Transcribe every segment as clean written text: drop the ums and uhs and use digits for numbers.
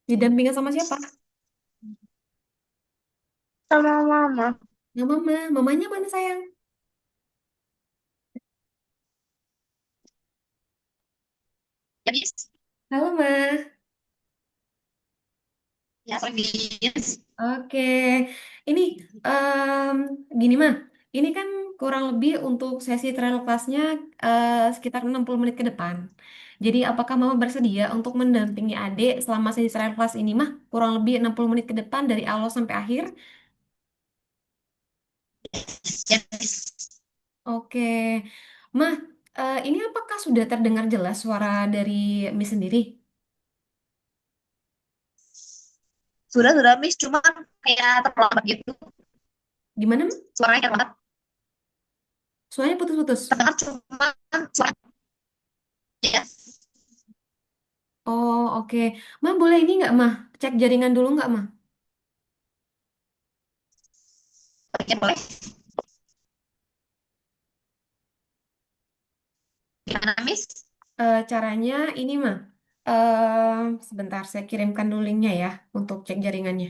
Didampingin sama siapa? Sama mama. Nah, mama. Mamanya mana sayang? Ya, Miss. Halo, Ma. Ya, sorry, Miss. Oke. Ini, em, gini, Ma. Ini kan kurang lebih untuk sesi trial class-nya sekitar 60 menit ke depan. Jadi, apakah Mama bersedia untuk mendampingi adik selama sesi trial class ini, Mah? Kurang lebih 60 menit ke depan dari awal sampai akhir. Ya, Miss. Oke. Mah, ini apakah sudah terdengar jelas suara dari Miss sendiri? Sudah, Miss. Cuman kayak terlambat gitu. Gimana, Ma? Suaranya terlambat. Suaranya putus-putus. Terdengar cuman suara. Ya, Oh, oke. Mah, boleh ini nggak, Mah? Cek jaringan dulu nggak, Mah? baiknya boleh. Gimana, Miss? Caranya ini mah, sebentar saya kirimkan dulu linknya ya untuk cek jaringannya.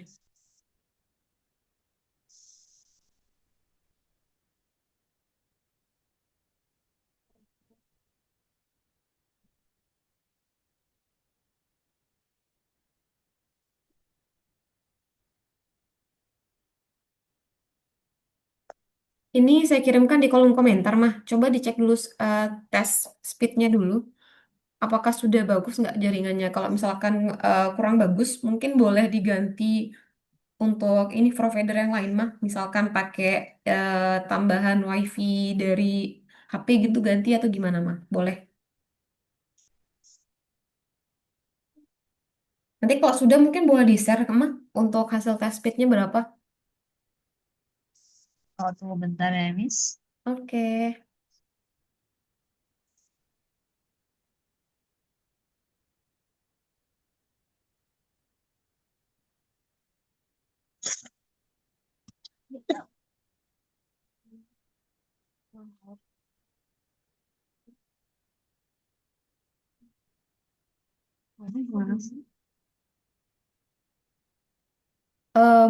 Ini saya kirimkan di kolom komentar mah. Coba dicek dulu tes speednya dulu. Apakah sudah bagus nggak jaringannya? Kalau misalkan kurang bagus, mungkin boleh diganti untuk ini provider yang lain mah. Misalkan pakai tambahan WiFi dari HP gitu ganti atau gimana mah? Boleh. Nanti kalau sudah mungkin boleh di-share ke mah untuk hasil tes speednya berapa? Oh, tunggu bentar ya, Miss. Oke. Gimana sih?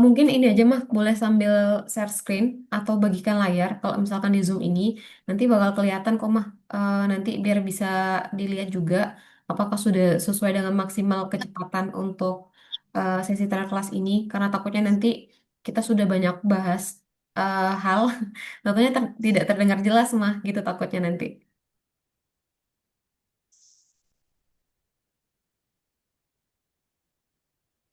Mungkin ini aja mah boleh sambil share screen atau bagikan layar kalau misalkan di Zoom ini nanti bakal kelihatan kok mah. Nanti biar bisa dilihat juga apakah sudah sesuai dengan maksimal kecepatan untuk sesi trial kelas ini karena takutnya nanti kita sudah banyak bahas hal tentunya tidak terdengar jelas mah gitu takutnya nanti.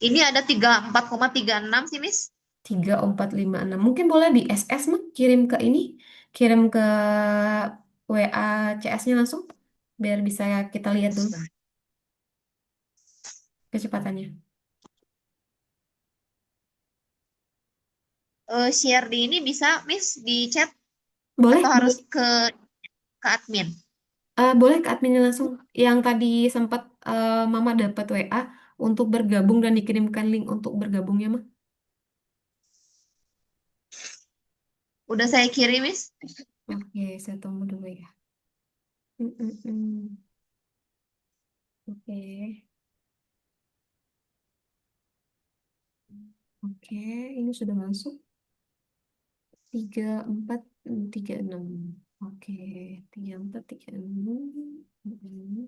Ini ada 34,36 sih, Miss. 3456 mungkin boleh di SS mah kirim ke ini kirim ke WA CS-nya langsung biar bisa kita lihat dulu kecepatannya. Share di ini bisa, Miss, di chat Boleh, atau harus boleh. ke admin? Boleh ke adminnya langsung. Yang tadi sempat Mama dapat WA untuk bergabung dan dikirimkan link untuk bergabungnya mah. Udah saya kirim, Miss. Oke, saya tunggu dulu ya. Mm, mm, mm. Oke, oke, ini sudah masuk 3436. Oke, 3436. Mm.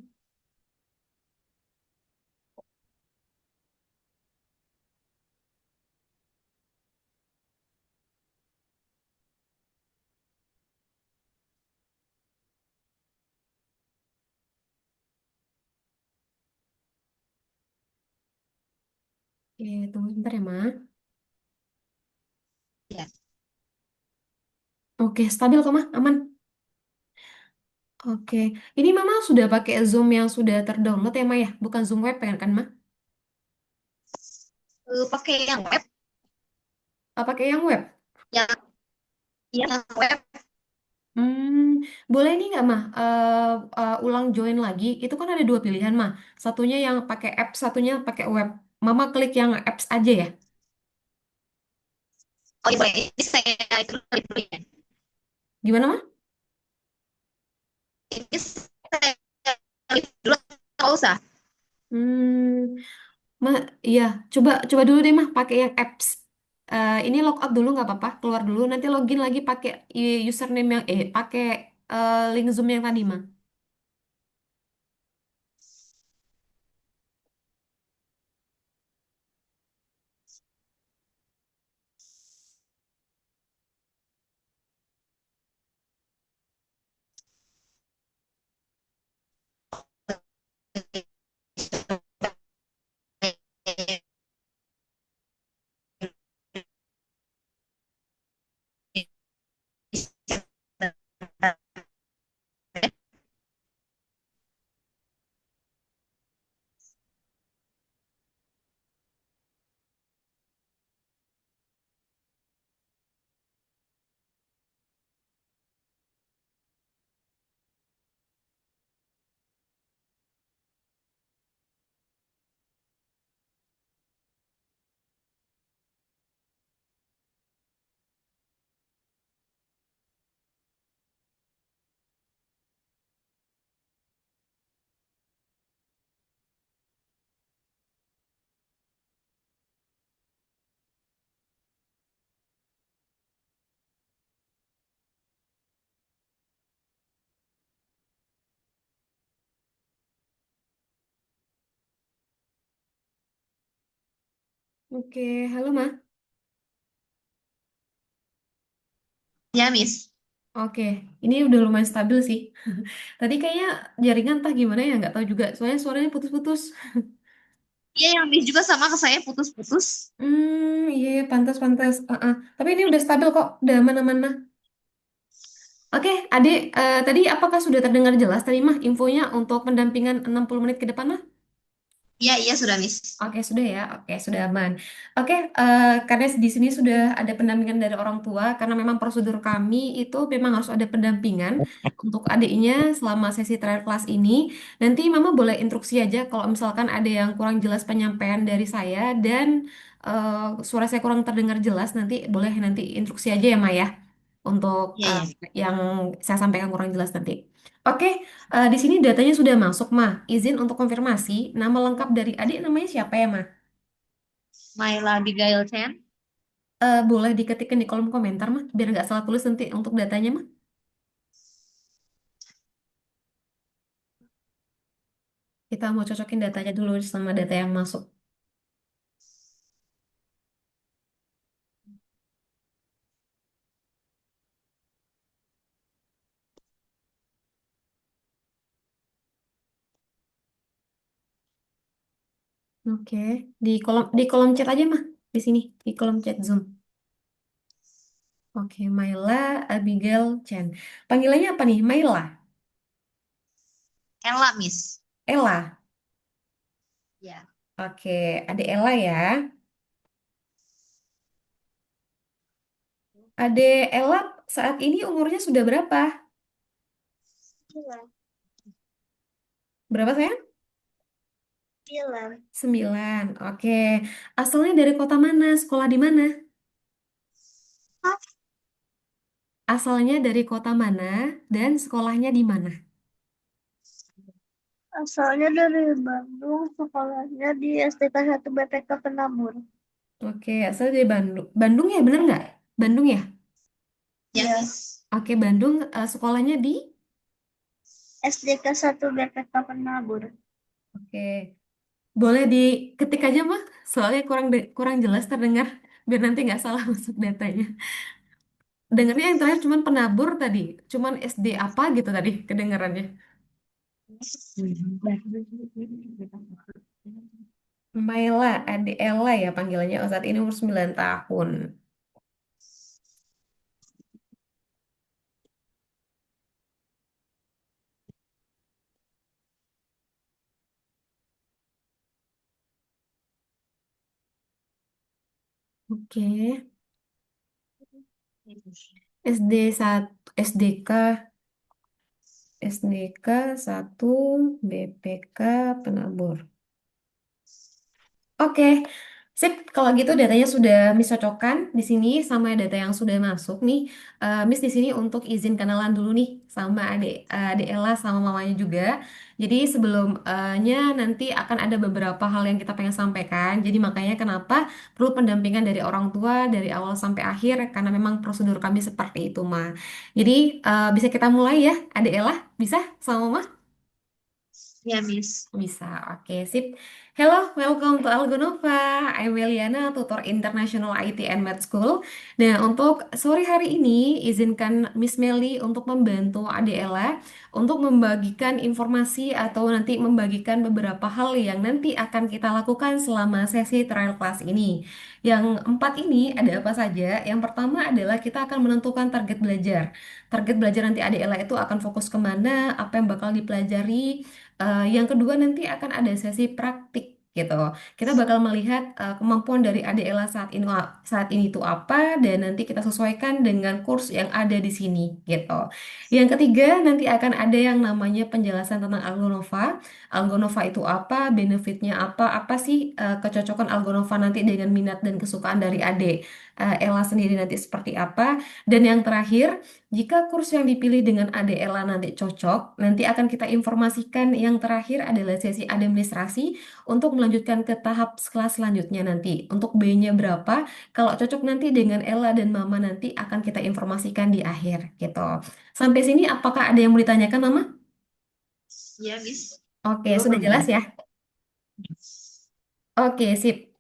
Oke, tunggu sebentar ya, Ma. Ya. Oke, stabil kok, Ma? Aman? Oke, ini Mama sudah pakai Zoom yang sudah terdownload ya, Ma ya? Bukan Zoom web kan, Ma? Pakai yang web, Pakai yang web? yang yang web. Hmm, boleh nih nggak, Mah? Ulang join lagi. Itu kan ada dua pilihan, Mah. Satunya yang pakai apps, satunya pakai web. Mama klik yang apps aja ya. Oh, iya boleh. Ini saya itu dulu ya. Gimana, Mah? Ini saya dulu, nggak usah. Hmm, Mah, iya, coba coba dulu deh mah pakai yang apps. Ini log out dulu nggak apa-apa, keluar dulu, nanti login lagi pakai username yang pakai link Zoom yang tadi mah. Oke, halo mah. Ya, Miss. Oke, ini udah lumayan stabil sih. Tadi kayaknya jaringan entah gimana ya, nggak tahu juga. Soalnya suaranya putus-putus. Iya, yang Miss juga sama ke saya putus-putus. Iya, iya, pantas-pantas. Tapi ini udah stabil kok, udah aman-aman mah. Oke, Adik, tadi apakah sudah terdengar jelas tadi mah infonya untuk pendampingan 60 menit ke depan mah? Iya, iya sudah, Miss. Oke, sudah ya. Oke, sudah aman. Oke, karena di sini sudah ada pendampingan dari orang tua, karena memang prosedur kami itu memang harus ada pendampingan untuk adiknya selama sesi trial kelas ini. Nanti Mama boleh instruksi aja kalau misalkan ada yang kurang jelas penyampaian dari saya dan suara saya kurang terdengar jelas, nanti boleh nanti instruksi aja ya, Maya, untuk Iya, iya. yang saya sampaikan kurang jelas nanti. Oke, di sini datanya sudah masuk, Mah. Izin untuk konfirmasi, nama lengkap dari adik namanya siapa ya, Mah? Myla Abigail Chen. Boleh diketikkan di kolom komentar, Mah, biar nggak salah tulis nanti untuk datanya, Mah. Kita mau cocokin datanya dulu sama data yang masuk. Oke, di kolom chat aja, Mah. Di sini, di kolom chat Zoom. Oke, Maila Abigail Chen. Panggilannya apa nih? Maila, Ella, Miss. Ella. Ya. Oke, ada Ella ya. Ade Ella saat ini umurnya sudah berapa? Gila, Berapa sayang? gila. 9. Oke. Asalnya dari kota mana? Sekolah di mana? Hah? Asalnya dari kota mana dan sekolahnya di mana? Asalnya dari Bandung, sekolahnya di STK 1 BPK Penabur. Oke, asalnya dari Bandung. Bandung ya, bener nggak? Bandung ya? Ya, Miss. Oke, Bandung. Sekolahnya di? SDK 1 BPK Penabur. Oke. Boleh diketik aja, mah. Soalnya kurang jelas terdengar. Biar nanti nggak salah masuk datanya. Dengarnya yang terakhir cuman penabur tadi. Cuman SD apa gitu tadi kedengarannya. Maila, adik Ella ya panggilannya. Oh, saat ini umur 9 tahun. Oke. SD 1, SDK, SDK 1, BPK Penabur. Oke, Sip, kalau gitu datanya sudah Miss cocokkan di sini sama data yang sudah masuk nih. Miss di sini untuk izin kenalan dulu nih sama adik Ella sama mamanya juga. Jadi sebelumnya nanti akan ada beberapa hal yang kita pengen sampaikan. Jadi makanya kenapa perlu pendampingan dari orang tua dari awal sampai akhir karena memang prosedur kami seperti itu, Ma. Jadi bisa kita mulai ya, adik Ella? Bisa sama Mama? Ya, Miss. Bisa, oke, sip. Hello, welcome to Algonova. I'm Meliana, tutor International IT and Math School. Nah, untuk sore hari ini, izinkan Miss Meli untuk membantu Ade Ella untuk membagikan informasi atau nanti membagikan beberapa hal yang nanti akan kita lakukan selama sesi trial class ini. Yang empat ini ada apa saja? Yang pertama adalah kita akan menentukan target belajar. Target belajar nanti Ade Ella itu akan fokus kemana, apa yang bakal dipelajari. Yang kedua nanti akan ada sesi praktik gitu. Kita bakal melihat kemampuan dari adik Ella saat ini itu apa dan nanti kita sesuaikan dengan kurs yang ada di sini gitu. Yang ketiga nanti akan ada yang namanya penjelasan tentang Algonova. Algonova itu apa, benefitnya apa sih kecocokan Algonova nanti dengan minat dan kesukaan dari adik Ella sendiri nanti seperti apa. Dan yang terakhir jika kurs yang dipilih dengan ADLA nanti cocok, nanti akan kita informasikan yang terakhir adalah sesi administrasi untuk melanjutkan ke tahap kelas selanjutnya nanti. Untuk B-nya berapa, kalau cocok nanti dengan Ella dan Mama nanti akan kita informasikan di akhir gitu. Sampai sini apakah ada yang mau ditanyakan Mama? Ya, Miss. Oke, sudah Belum jelas ada. ya? Oke, sip.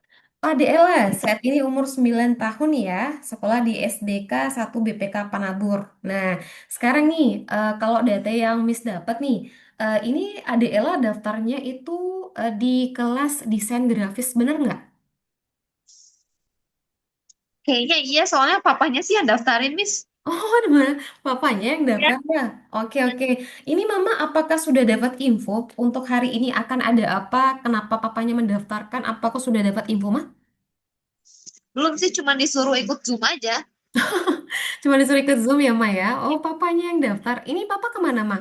Ade Ella, saat ini umur 9 tahun ya, sekolah di SDK 1 BPK Panabur. Nah, sekarang nih, kalau data yang Miss dapat nih, ini Ade Ella daftarnya itu di kelas desain grafis, bener nggak? Kayaknya iya, soalnya papanya sih yang daftarin, Miss. Oh, ada mana? Papanya yang Ya. daftar ya? Oke, oke. Ini Mama, apakah sudah dapat info untuk hari ini akan ada apa? Kenapa papanya mendaftarkan? Apakah sudah dapat info, Mah? Belum sih, cuma disuruh ikut Zoom aja. Cuma disuruh ikut Zoom ya, Ma ya? Oh, papanya yang daftar. Ini papa kemana, Ma?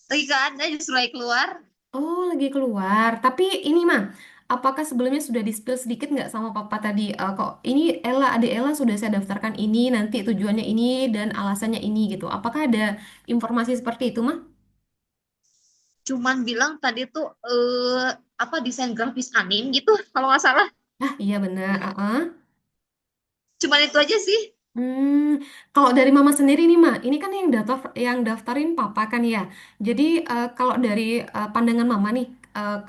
Lagi gak ada, justru lagi keluar. Oh, lagi keluar. Tapi ini mah, apakah sebelumnya sudah di-spill sedikit nggak sama papa tadi? Kok ini adik Ella sudah saya daftarkan ini, nanti tujuannya ini dan alasannya ini gitu. Apakah ada informasi seperti itu mah? Cuman bilang tadi tuh apa desain grafis anim gitu, kalau nggak salah. Ah, iya benar. Cuman itu aja sih. Hmm, kalau dari mama sendiri nih mah, ini kan yang daftarin papa kan ya. Jadi kalau dari pandangan mama nih,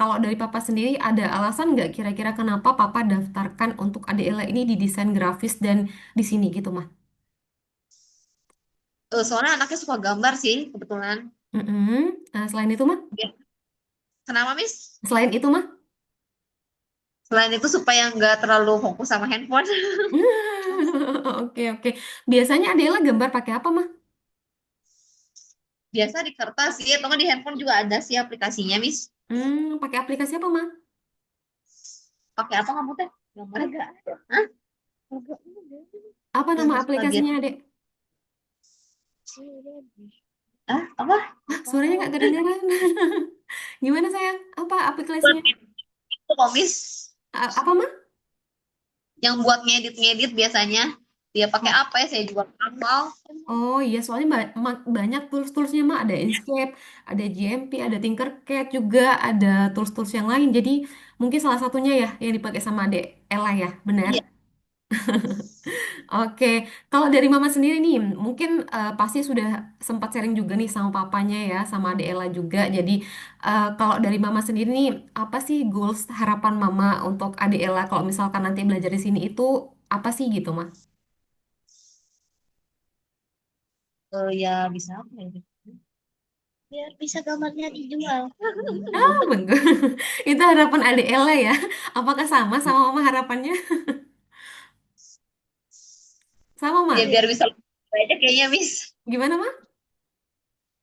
kalau dari papa sendiri ada alasan nggak kira-kira kenapa papa daftarkan untuk adik Ella ini di desain grafis dan di sini gitu mah? Soalnya anaknya suka gambar sih, kebetulan. Selain itu mah? Ya. Kenapa, Miss? Selain itu mah? Selain itu supaya nggak terlalu fokus sama handphone. Oke, oke. Biasanya Adela gambar pakai apa mah? Biasa di kertas sih, atau nggak di handphone juga ada sih aplikasinya, Miss. Pakai aplikasi apa mah? Pakai apa kamu teh? Gambar. Agak ada. Hah? Agak ada. Apa nama Gambar aplikasinya, spaghetti. Adek? Ah, apa? Ah, suaranya nggak kedengaran. Gimana sayang? Apa Buat aplikasinya? ngedit itu kok, Miss. Apa mah? Yang buat ngedit-ngedit biasanya. Dia pakai apa ya? Saya juga nggak hafal. Oh iya, soalnya banyak tools-toolsnya mah. Ada Inkscape, ada GMP, ada Tinkercad juga, ada tools-tools yang lain. Jadi mungkin salah satunya ya yang dipakai sama Adek Ella ya, benar? Iya. Oke, kalau dari Mama sendiri nih, mungkin pasti sudah sempat sharing juga nih sama papanya ya, sama Ade Ella juga. Jadi kalau dari Mama sendiri nih, apa sih goals harapan Mama untuk Ade Ella kalau misalkan nanti belajar di sini itu apa sih gitu, Mah? Ya bisa apa ya? Biar bisa gambarnya dijual. Ah, bener. Itu harapan Ade Ella ya. Apakah sama Mama harapannya? Sama, Ya Mah? biar bisa lebih aja kayaknya, Miss. Gimana, Mah?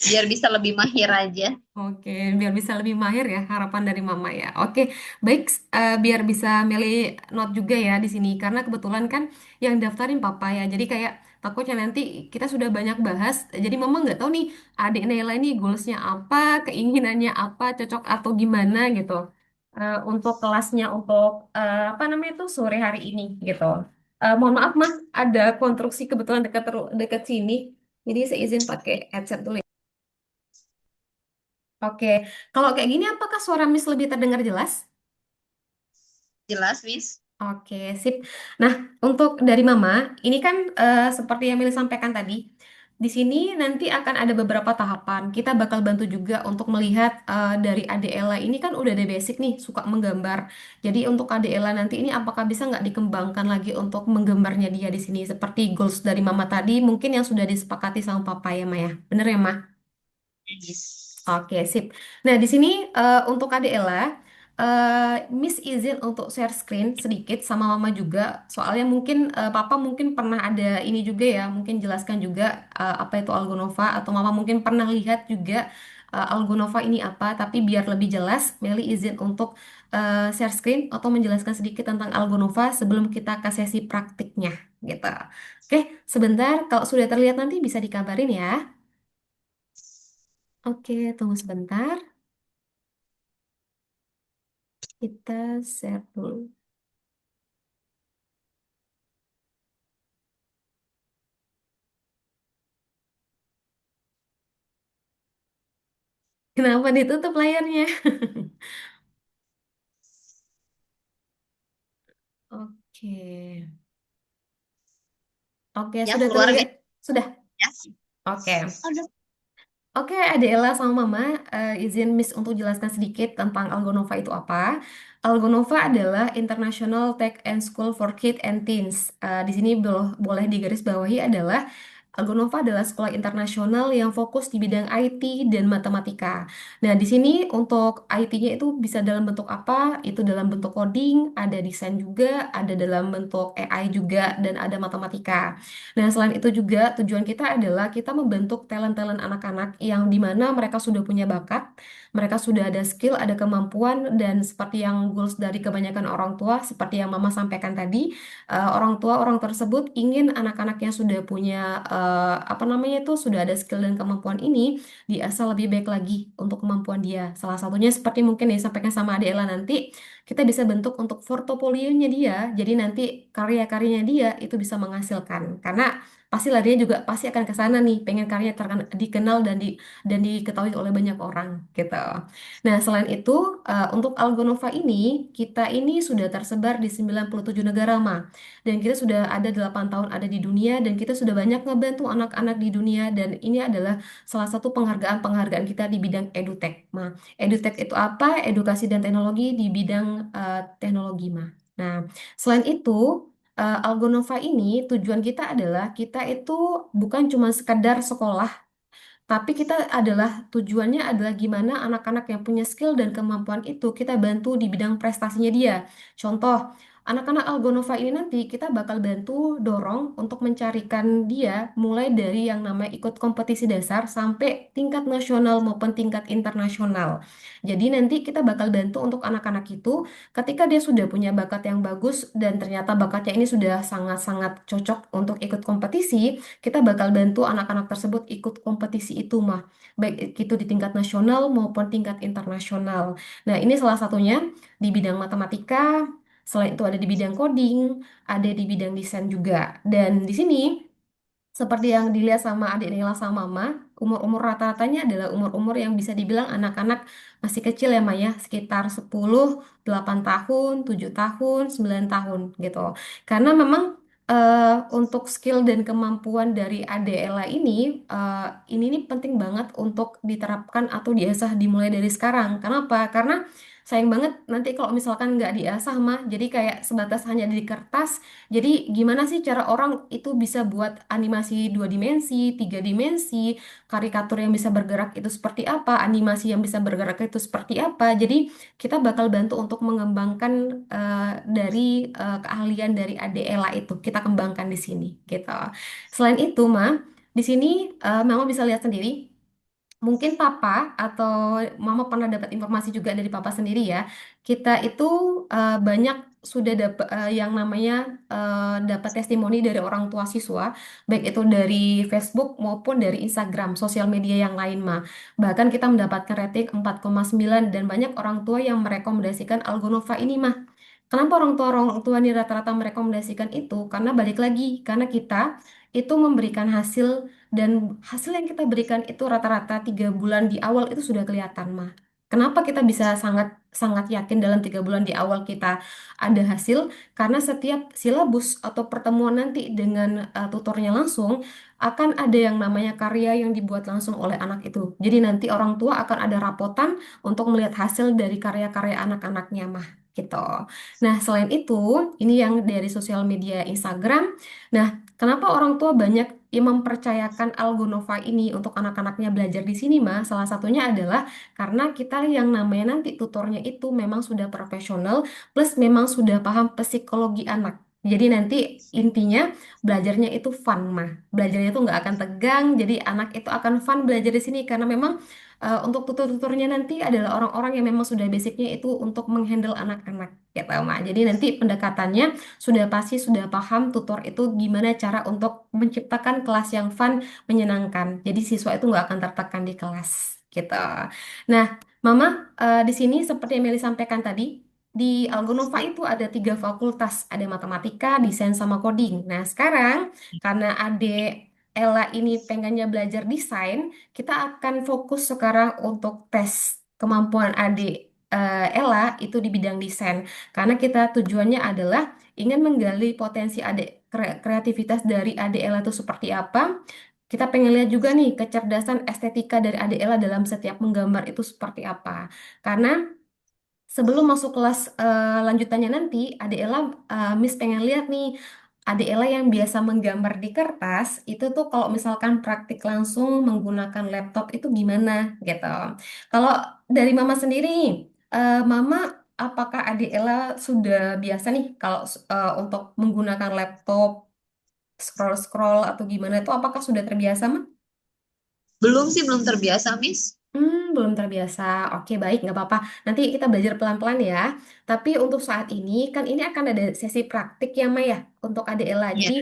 Biar bisa lebih mahir aja. Oke, biar bisa lebih mahir ya harapan dari Mama ya. Oke, baik, biar bisa milih not juga ya di sini karena kebetulan kan yang daftarin Papa ya. Jadi kayak takutnya nanti kita sudah banyak bahas, jadi Mama nggak tahu nih adik Naila ini goalsnya apa, keinginannya apa, cocok atau gimana gitu. untuk kelasnya untuk apa namanya itu sore hari ini gitu. Mohon maaf mah ada konstruksi kebetulan dekat dekat sini, jadi saya izin pakai headset dulu ya. Oke, kalau kayak gini apakah suara Miss lebih terdengar jelas? Jelas, Miss? Oke, sip. Nah, untuk dari Mama, ini kan seperti yang Mili sampaikan tadi, di sini nanti akan ada beberapa tahapan. Kita bakal bantu juga untuk melihat dari Ade Ella ini kan udah ada basic nih, suka menggambar. Jadi untuk Ade Ella nanti ini apakah bisa nggak dikembangkan lagi untuk menggambarnya dia di sini seperti goals dari Mama tadi, mungkin yang sudah disepakati sama Papa ya, Maya. Bener ya, Ma? Yes. Oke, sip. Nah, di sini untuk Kak Ella, Miss izin untuk share screen sedikit sama Mama juga. Soalnya mungkin Papa mungkin pernah ada ini juga ya, mungkin jelaskan juga apa itu Algonova atau Mama mungkin pernah lihat juga Algonova ini apa. Tapi biar lebih jelas, Meli izin untuk share screen atau menjelaskan sedikit tentang Algonova sebelum kita ke sesi praktiknya, gitu. Oke, sebentar. Kalau sudah terlihat nanti bisa dikabarin ya. Oke, tunggu sebentar. Kita share dulu. Kenapa ditutup layarnya? Oke. Oke, Ya, sudah keluar, terlihat? Miss. Sudah. Ya. Oke. Ada. Oke, Adela sama Mama, izin Miss untuk jelaskan sedikit tentang Algonova itu apa. Algonova adalah International Tech and School for Kids and Teens. Di sini boleh digarisbawahi adalah Algonova adalah sekolah internasional yang fokus di bidang IT dan matematika. Nah, di sini untuk IT-nya itu bisa dalam bentuk apa? Itu dalam bentuk coding, ada desain juga, ada dalam bentuk AI juga, dan ada matematika. Nah, selain itu juga tujuan kita adalah kita membentuk talent-talent anak-anak yang dimana mereka sudah punya bakat, mereka sudah ada skill, ada kemampuan, dan seperti yang goals dari kebanyakan orang tua, seperti yang Mama sampaikan tadi, orang tua orang tersebut ingin anak-anak yang sudah punya apa namanya itu sudah ada skill dan kemampuan ini diasah lebih baik lagi untuk kemampuan dia. Salah satunya seperti mungkin yang disampaikan sama Adela nanti kita bisa bentuk untuk portofolionya dia. Jadi nanti karya-karyanya dia itu bisa menghasilkan. Karena pasti larinya juga pasti akan ke sana nih, pengen karya dikenal dan diketahui oleh banyak orang gitu. Nah, selain itu untuk Algonova ini kita ini sudah tersebar di 97 negara, Ma. Dan kita sudah ada 8 tahun ada di dunia dan kita sudah banyak ngebantu anak-anak di dunia dan ini adalah salah satu penghargaan-penghargaan kita di bidang edutech, Ma. Edutech itu apa? Edukasi dan teknologi di bidang teknologi, Ma. Nah, selain itu, Algonova ini tujuan kita adalah kita itu bukan cuma sekadar sekolah tapi kita adalah tujuannya adalah gimana anak-anak yang punya skill dan kemampuan itu kita bantu di bidang prestasinya dia. Contoh, anak-anak Algonova ini nanti kita bakal bantu dorong untuk mencarikan dia mulai dari yang namanya ikut kompetisi dasar sampai tingkat nasional maupun tingkat internasional. Jadi nanti kita bakal bantu untuk anak-anak itu ketika dia sudah punya bakat yang bagus dan ternyata bakatnya ini sudah sangat-sangat cocok untuk ikut kompetisi, kita bakal bantu anak-anak tersebut ikut kompetisi itu mah, baik itu di tingkat nasional maupun tingkat internasional. Nah, ini salah satunya di bidang matematika, selain itu ada di bidang coding, ada di bidang desain juga. Dan di sini seperti yang dilihat sama adik Nila sama Mama, umur-umur rata-ratanya adalah umur-umur yang bisa dibilang anak-anak masih kecil ya Maya, sekitar 10, 8 tahun, 7 tahun, 9 tahun gitu. Karena memang untuk skill dan kemampuan dari adik Ella ini nih penting banget untuk diterapkan atau diasah dimulai dari sekarang. Kenapa? Karena sayang banget nanti kalau misalkan nggak diasah mah, jadi kayak sebatas hanya di kertas, jadi gimana sih cara orang itu bisa buat animasi 2 dimensi, 3 dimensi, karikatur yang bisa bergerak itu seperti apa, animasi yang bisa bergerak itu seperti apa. Jadi kita bakal bantu untuk mengembangkan dari keahlian dari ADELA itu, kita kembangkan di sini gitu. Selain itu, Ma, di sini Mama bisa lihat sendiri mungkin papa atau mama pernah dapat informasi juga dari papa sendiri ya. Kita itu banyak sudah dapat yang namanya dapat testimoni dari orang tua siswa, baik itu dari Facebook maupun dari Instagram, sosial media yang lain mah. Bahkan kita mendapatkan rating 4,9 dan banyak orang tua yang merekomendasikan Algonova ini mah. Kenapa orang tua ini rata-rata merekomendasikan itu? Karena balik lagi, karena kita itu memberikan hasil dan hasil yang kita berikan itu rata-rata 3 bulan di awal itu sudah kelihatan mah. Kenapa kita bisa sangat sangat yakin dalam 3 bulan di awal kita ada hasil? Karena setiap silabus atau pertemuan nanti dengan tutornya langsung akan ada yang namanya karya yang dibuat langsung oleh anak itu. Jadi nanti orang tua akan ada rapotan untuk melihat hasil dari karya-karya anak-anaknya mah gitu. Nah, selain itu, ini yang dari sosial media Instagram. Nah, kenapa orang tua banyak yang mempercayakan Algonova ini untuk anak-anaknya belajar di sini, mah? Salah satunya adalah karena kita yang namanya nanti tutornya itu memang sudah profesional, plus memang sudah paham psikologi anak. Jadi nanti intinya belajarnya itu fun, mah. Belajarnya itu nggak akan tegang, jadi anak itu akan fun belajar di sini karena memang untuk tutor-tutornya nanti adalah orang-orang yang memang sudah basicnya itu untuk menghandle anak-anak, gitu, mah. Jadi nanti pendekatannya sudah pasti sudah paham tutor itu gimana cara untuk menciptakan kelas yang fun, menyenangkan. Jadi siswa itu nggak akan tertekan di kelas, gitu. Nah, Mama, di sini seperti yang Meli sampaikan tadi, di Algonova itu ada 3 fakultas, ada matematika, desain, sama coding. Nah, sekarang karena adik Ella ini pengennya belajar desain, kita akan fokus sekarang untuk tes kemampuan adik Ella itu di bidang desain. Karena kita tujuannya adalah ingin menggali potensi adik kreativitas dari adik Ella itu seperti apa. Kita pengen lihat juga nih kecerdasan estetika dari adik Ella dalam setiap menggambar itu seperti apa. Karena sebelum masuk kelas lanjutannya nanti, adik Ella, Miss pengen lihat nih, adik Ella yang biasa menggambar di kertas, itu tuh kalau misalkan praktik langsung menggunakan laptop itu gimana gitu. Kalau dari Mama sendiri, Mama, apakah adik Ella sudah biasa nih kalau untuk menggunakan laptop, scroll-scroll atau gimana itu, apakah sudah terbiasa, Mah? Belum sih, belum terbiasa, Miss. Belum terbiasa. Oke, baik, nggak apa-apa. Nanti kita belajar pelan-pelan ya. Tapi untuk saat ini, kan ini akan ada sesi praktik ya, Maya, untuk Ade Ella. Iya. Jadi,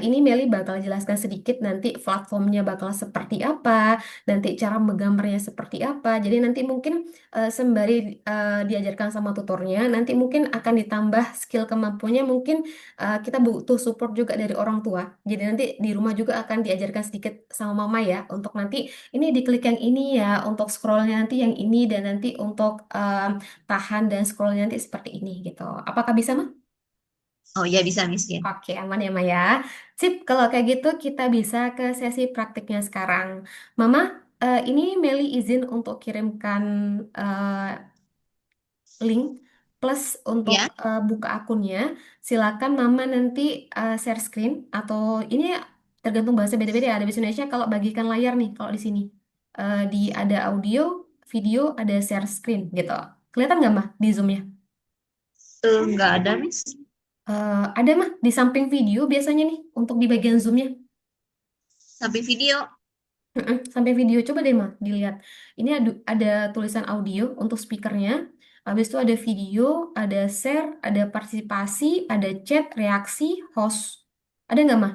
ini Meli bakal jelaskan sedikit nanti platformnya bakal seperti apa, nanti cara menggambarnya seperti apa. Jadi nanti mungkin sembari diajarkan sama tutornya, nanti mungkin akan ditambah skill kemampuannya. Mungkin kita butuh support juga dari orang tua. Jadi nanti di rumah juga akan diajarkan sedikit sama Mama ya, untuk nanti ini diklik yang ini ya, untuk scrollnya nanti yang ini, dan nanti untuk tahan dan scrollnya nanti seperti ini gitu. Apakah bisa, Mah? Oh iya, bisa, Miss ya. Oke, aman ya, Mah ya. Sip, kalau kayak gitu kita bisa ke sesi praktiknya sekarang. Mama, ini Meli izin untuk kirimkan eh, link plus untuk Ya. buka akunnya. Silakan Mama nanti share screen atau ini tergantung bahasa beda-beda ya. Ada bahasa Indonesia kalau bagikan layar nih kalau di sini. Di ada audio, video, ada share screen gitu. Kelihatan nggak mah di Zoom-nya? Nggak ada, Miss. Ada mah di samping video biasanya nih untuk di bagian Zoom-nya. Sampai video. Mm-mm, sampai video coba deh mah dilihat. Ini ada tulisan audio untuk speakernya. Habis itu ada video, ada share, ada partisipasi, ada chat, reaksi, host. Ada nggak mah?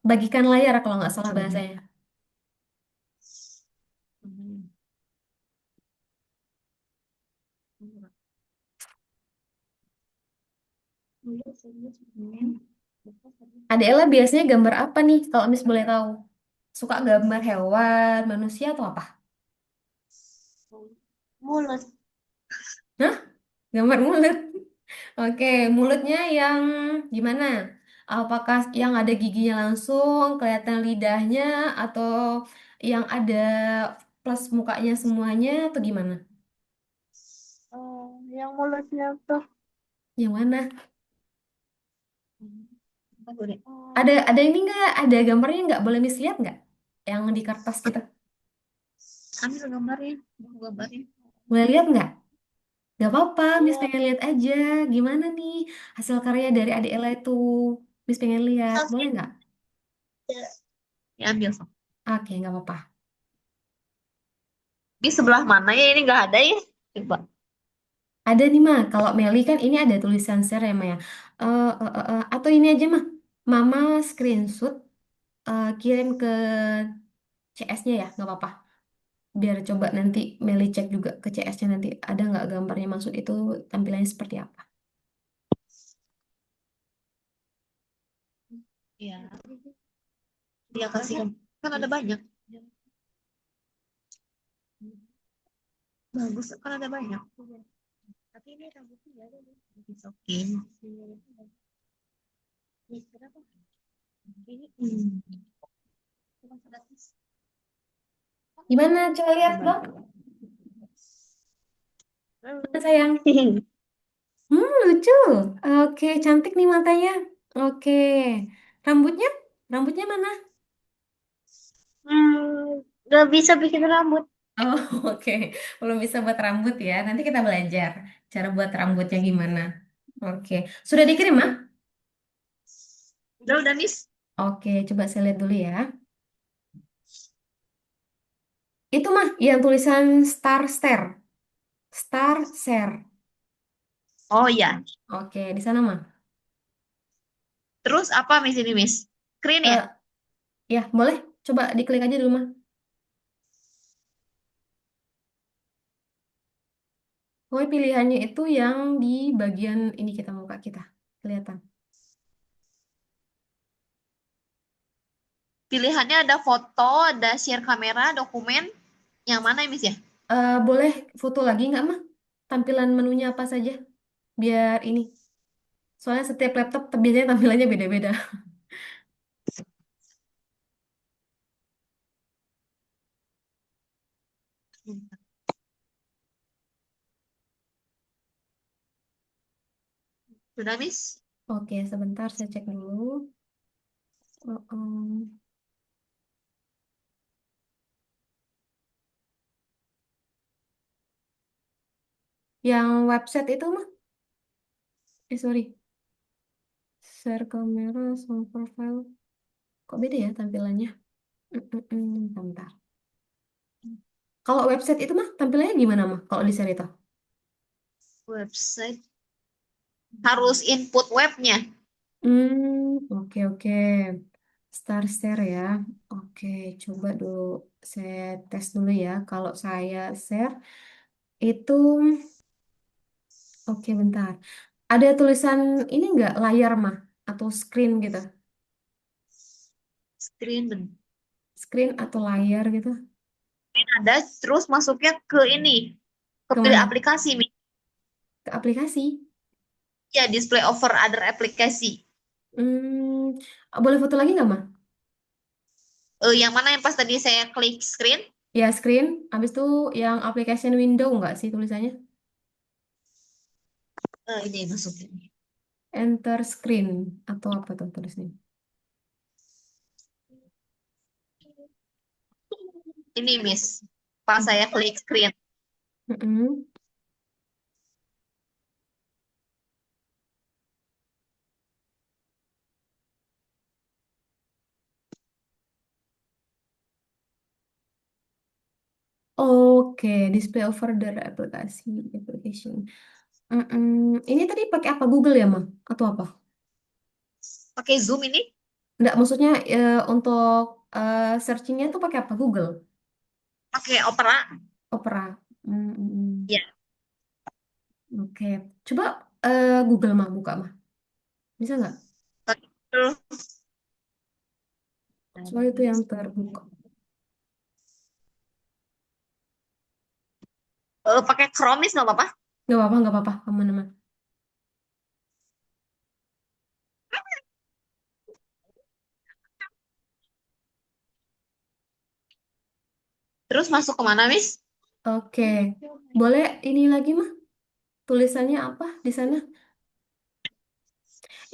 Bagikan layar kalau nggak salah Coba. bahasanya. Hmm. Ada Ella biasanya gambar apa nih kalau Miss boleh tahu? Suka gambar hewan, manusia atau apa? Mulut. Hah? Gambar mulut. Oke, mulutnya yang gimana? Apakah yang ada giginya langsung, kelihatan lidahnya, atau yang ada plus mukanya semuanya, atau gimana? Oh, yang mulutnya tuh. Yang mana? Apa tuh, Dek? Ada ini nggak? Ada gambarnya nggak? Boleh Miss lihat nggak? Yang di kertas kita. Ambil gambarnya. Mau gambarnya. Boleh lihat nggak? Nggak apa-apa, Miss Iya. pengen lihat aja. Gimana nih hasil karya dari adik Ella itu? Miss pengen lihat, Oke. boleh nggak? Ya, ambil. Sok. Oke, nggak apa-apa. Di sebelah mana ya? Ini nggak ada ya? Coba. Ada nih mah, kalau Meli kan ini ada tulisan share ya Maya. Atau ini aja mah, Mama screenshot kirim ke CS-nya ya, nggak apa-apa. Biar coba nanti Meli cek juga ke CS-nya nanti ada nggak gambarnya masuk itu tampilannya seperti apa. Ya, dia kasih kan. Kan ada banyak. Bagus, kan ada banyak. Tapi ini rambutnya nggak ada. Disokin. Ini kenapa? Ini Gimana? Coba lihat dong, coba. sayang. Lucu. Oke, cantik nih matanya. Oke. Rambutnya? Rambutnya mana? Nggak bisa bikin rambut. Oh, oke. Belum bisa buat rambut ya. Nanti kita belajar cara buat rambutnya gimana. Oke. Sudah dikirim, Mah? Udah, Miss. Oke, coba saya lihat dulu ya. Itu mah yang tulisan star share. Star share. Oh ya. Oke, di sana mah. Terus apa Miss ini, Miss? Screen ya? Eh, ya, boleh. Coba diklik aja dulu mah. Pokoknya pilihannya itu yang di bagian ini kita muka kita. Kelihatan. Pilihannya ada foto, ada share kamera, dokumen. Yang mana ya, Miss ya? Boleh foto lagi nggak mah? Tampilan menunya apa saja? Biar ini. Soalnya setiap laptop biasanya tampilannya beda-beda. Sudah, Miss? Oke, sebentar saya cek dulu. Yang website itu mah? Sorry. Share kamera, sound profile. Kok beda ya tampilannya? Bentar. Kalau website itu mah tampilannya gimana mah? Kalau di share itu? Website. Harus input webnya. Oke oke. Star share ya. Oke, coba dulu saya tes dulu ya. Kalau saya share itu, oke bentar. Ada tulisan ini nggak layar mah atau screen gitu? Screen Screen atau layar gitu? ada, terus masuknya ke ini. Ke pilih Kemana? aplikasi, Miss. Ke aplikasi. Ya, display over other aplikasi. Hmm, boleh foto lagi nggak mah? Yang mana yang pas tadi saya klik screen? Ya screen. Habis itu yang application window nggak sih tulisannya? Ini masukin. Enter screen atau apa tuh tulisnya? Ini, Miss. Pas saya klik screen. Mm-mm. Oke, display over the application. Ini tadi pakai apa? Google ya, Mah? Atau apa? Pakai Zoom ini, Enggak, maksudnya untuk searchingnya tuh pakai apa? Google, pakai Opera. Opera. Ya, Oke, coba Google mah buka mah. Bisa nggak? terus Soalnya itu yang terbuka. pakai Chrome, Miss, nggak apa-apa. Nggak apa-apa, aman-aman. Terus masuk kemana, Miss? Oke, boleh ini lagi mah? Tulisannya apa di sana?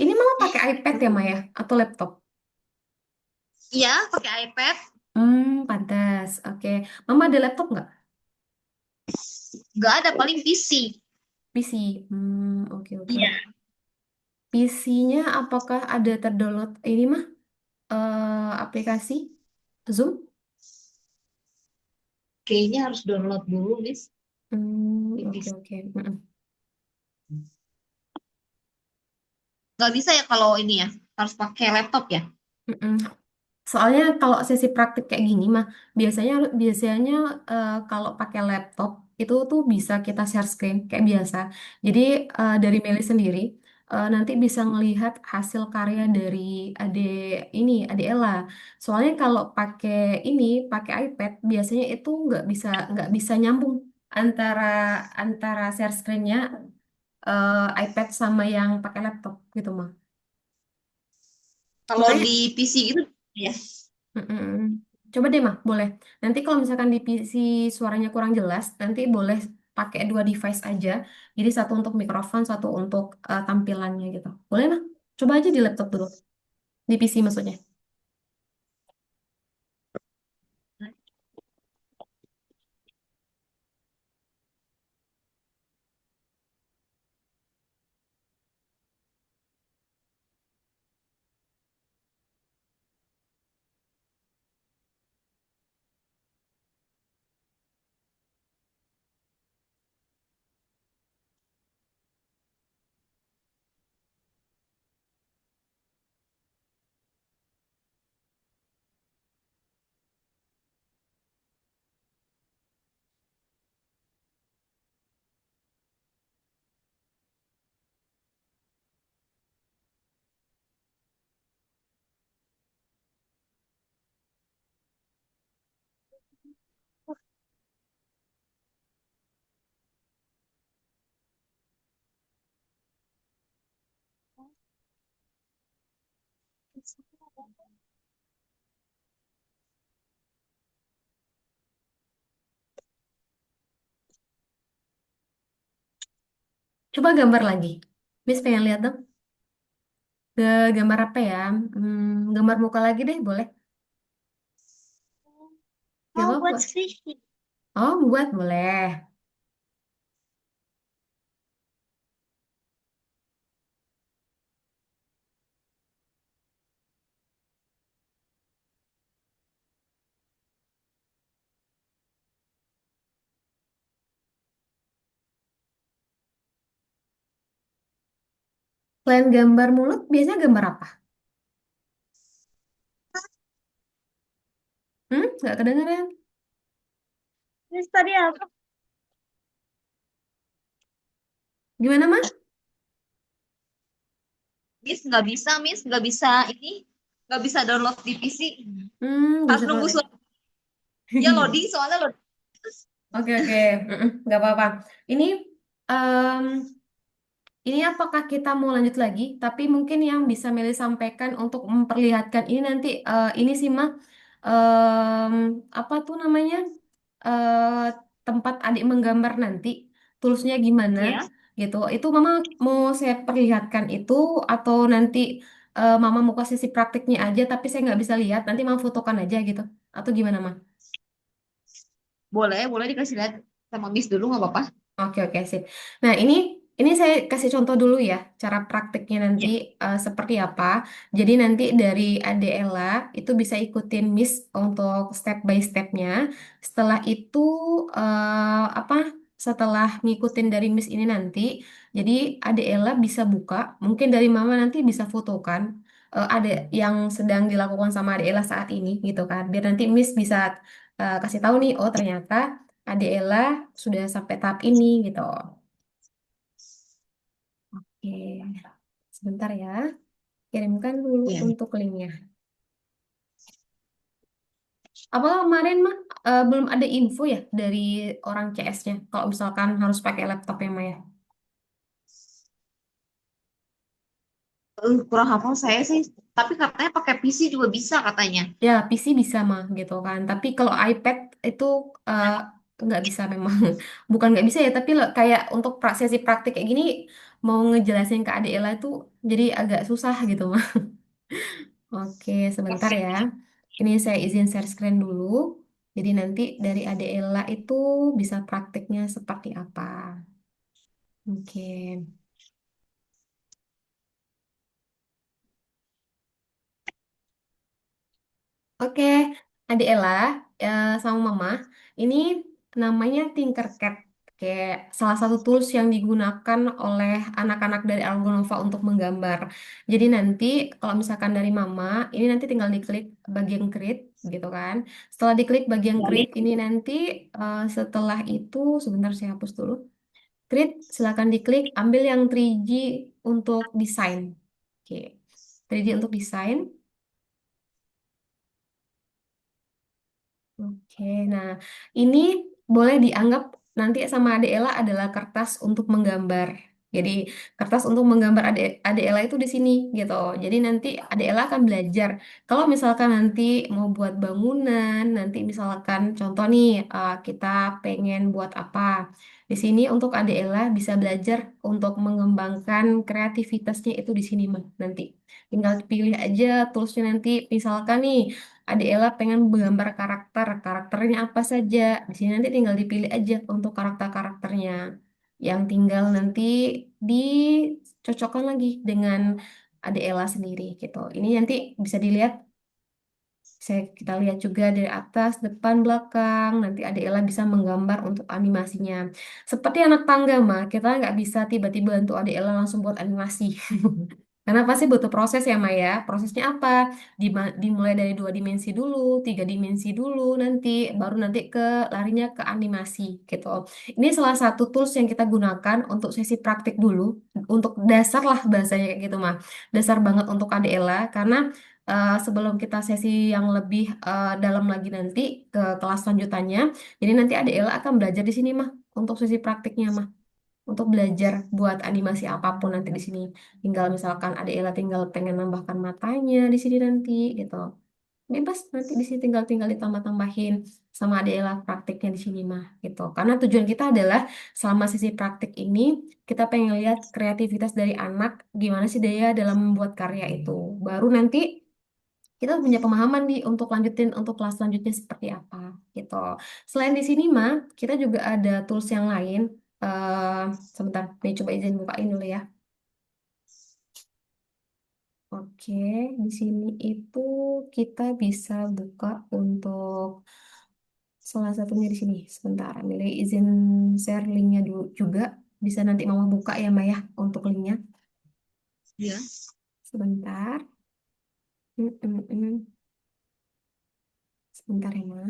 Ini malah pakai iPad ya, Maya? Atau laptop? Iya, pakai iPad. Pantas. Oke. Mama ada laptop nggak? Nggak ada, paling PC. PC. Oke, oke. Iya. PC-nya apakah ada terdownload ini mah? Aplikasi Zoom? Kayaknya harus download dulu, Miss, di Oke PC. oke. Mm-mm. Nggak bisa ya kalau ini ya, harus pakai laptop ya. Mm-mm. Soalnya kalau sesi praktik kayak gini mah biasanya biasanya kalau pakai laptop itu tuh bisa kita share screen kayak biasa. Jadi dari Meli sendiri nanti bisa ngelihat hasil karya dari ade ini ade Ella. Soalnya kalau pakai ini pakai iPad biasanya itu nggak bisa nyambung antara antara share screennya iPad sama yang pakai laptop gitu mah. Kalau Makanya di PC gitu ya. mm-mm. Coba deh mah, boleh. Nanti kalau misalkan di PC suaranya kurang jelas, nanti boleh pakai dua device aja. Jadi satu untuk mikrofon, satu untuk tampilannya gitu. Boleh mah? Coba aja di laptop dulu, di PC maksudnya. Coba gambar lagi. Miss pengen lihat dong. Gambar apa ya? Gambar muka lagi deh, boleh? Gak Mau buat apa-apa. skripsi. Oh, buat boleh. Selain gambar mulut, biasanya gambar apa? Nggak kedengeran. Miss tadi apa? Gimana mah? Miss nggak bisa ini, nggak bisa download di PC. Gak Harus bisa nunggu boleh. ya loading soalnya loading. Oke oke, nggak apa-apa. Ini em, ini apakah kita mau lanjut lagi? Tapi mungkin yang bisa Meli sampaikan untuk memperlihatkan ini nanti ini sih mah em, apa tuh namanya eh, tempat adik menggambar nanti toolsnya gimana Ya, gitu. Itu Mama mau saya perlihatkan itu atau nanti Mama mau kasih sesi praktiknya aja tapi saya nggak bisa lihat. Nanti Mama fotokan aja gitu. Atau gimana Mah? boleh, boleh dikasih lihat sama Miss dulu nggak apa-apa. Oke oke sip. Nah ini saya kasih contoh dulu ya cara praktiknya nanti Ya, seperti apa. Jadi nanti dari Adela itu bisa ikutin Miss untuk step by stepnya. Setelah itu apa? Setelah ngikutin dari Miss ini nanti, jadi Adela bisa buka. Mungkin dari Mama nanti bisa fotokan ada yang sedang dilakukan sama Adela saat ini gitu kan. Biar nanti Miss bisa kasih tahu nih, oh ternyata Ade Ella sudah sampai tahap ini gitu. Oke, sebentar ya. Kirimkan dulu ya. untuk linknya. Apa kemarin mah belum ada info ya dari orang CS-nya kalau misalkan harus pakai laptop ya Maya? Kurang hafal saya sih, tapi katanya pakai PC juga bisa katanya. Ya PC bisa mah gitu kan. Tapi kalau iPad itu eh, nggak bisa memang. Bukan nggak bisa ya, tapi kayak untuk sesi praktik kayak gini mau ngejelasin ke Ade Ella itu jadi agak susah gitu mah. Oke, sebentar Oke. ya. Ini saya izin share screen dulu. Jadi nanti dari Ade Ella itu bisa praktiknya seperti apa. Oke. Oke, Ade Ella. sama Mama, ini namanya Tinkercad. Kayak salah satu tools yang digunakan oleh anak-anak dari Algonova untuk menggambar. Jadi nanti kalau misalkan dari Mama, ini nanti tinggal diklik bagian create gitu kan. Setelah diklik bagian create ini nanti setelah itu sebentar saya hapus dulu. Create silakan diklik ambil yang 3G untuk desain. Oke. 3G untuk desain. Oke, nah ini boleh dianggap nanti sama Ade Ella adalah kertas untuk menggambar. Jadi kertas untuk menggambar Ade Ella itu di sini gitu. Jadi nanti Ade Ella akan belajar. Kalau misalkan nanti mau buat bangunan, nanti misalkan contoh nih kita pengen buat apa. Di sini untuk Ade Ella bisa belajar untuk mengembangkan kreativitasnya itu di sini mah nanti. Tinggal pilih aja toolsnya nanti. Misalkan nih Adik Ella pengen menggambar karakter, karakternya apa saja. Di sini nanti tinggal dipilih aja untuk karakter-karakternya. Yang tinggal nanti dicocokkan lagi dengan Adik Ella sendiri gitu. Ini nanti bisa dilihat, kita lihat juga dari atas, depan, belakang. Nanti Adik Ella bisa menggambar untuk animasinya. Seperti anak tangga mah, kita nggak bisa tiba-tiba untuk Adik Ella langsung buat animasi. Karena pasti butuh proses ya Maya. Prosesnya apa? Dimulai dari 2 dimensi dulu, 3 dimensi dulu, nanti baru nanti ke larinya ke animasi gitu. Ini salah satu tools yang kita gunakan untuk sesi praktik dulu, untuk dasar lah bahasanya kayak gitu mah. Dasar banget untuk ADLA karena sebelum kita sesi yang lebih dalam lagi nanti ke kelas lanjutannya, jadi nanti ADLA akan belajar di sini mah untuk sesi praktiknya mah untuk belajar buat animasi apapun nanti di sini. Tinggal misalkan ada Ella tinggal pengen nambahkan matanya di sini nanti gitu. Bebas nanti di sini tinggal tinggal ditambah-tambahin sama ada Ella praktiknya di sini mah gitu. Karena tujuan kita adalah selama sisi praktik ini kita pengen lihat kreativitas dari anak gimana sih dia dalam membuat karya itu. Baru nanti kita punya pemahaman nih untuk lanjutin untuk kelas selanjutnya seperti apa gitu. Selain di sini mah, kita juga ada tools yang lain. Eh sebentar, nih coba izin bukain dulu ya. Oke, di sini itu kita bisa buka untuk salah satunya di sini. Sebentar, milih izin share linknya dulu juga. Bisa nanti mama buka ya Maya untuk linknya. Ya. Sebentar. Hmm, hmm, hmm. Sebentar ya Ma.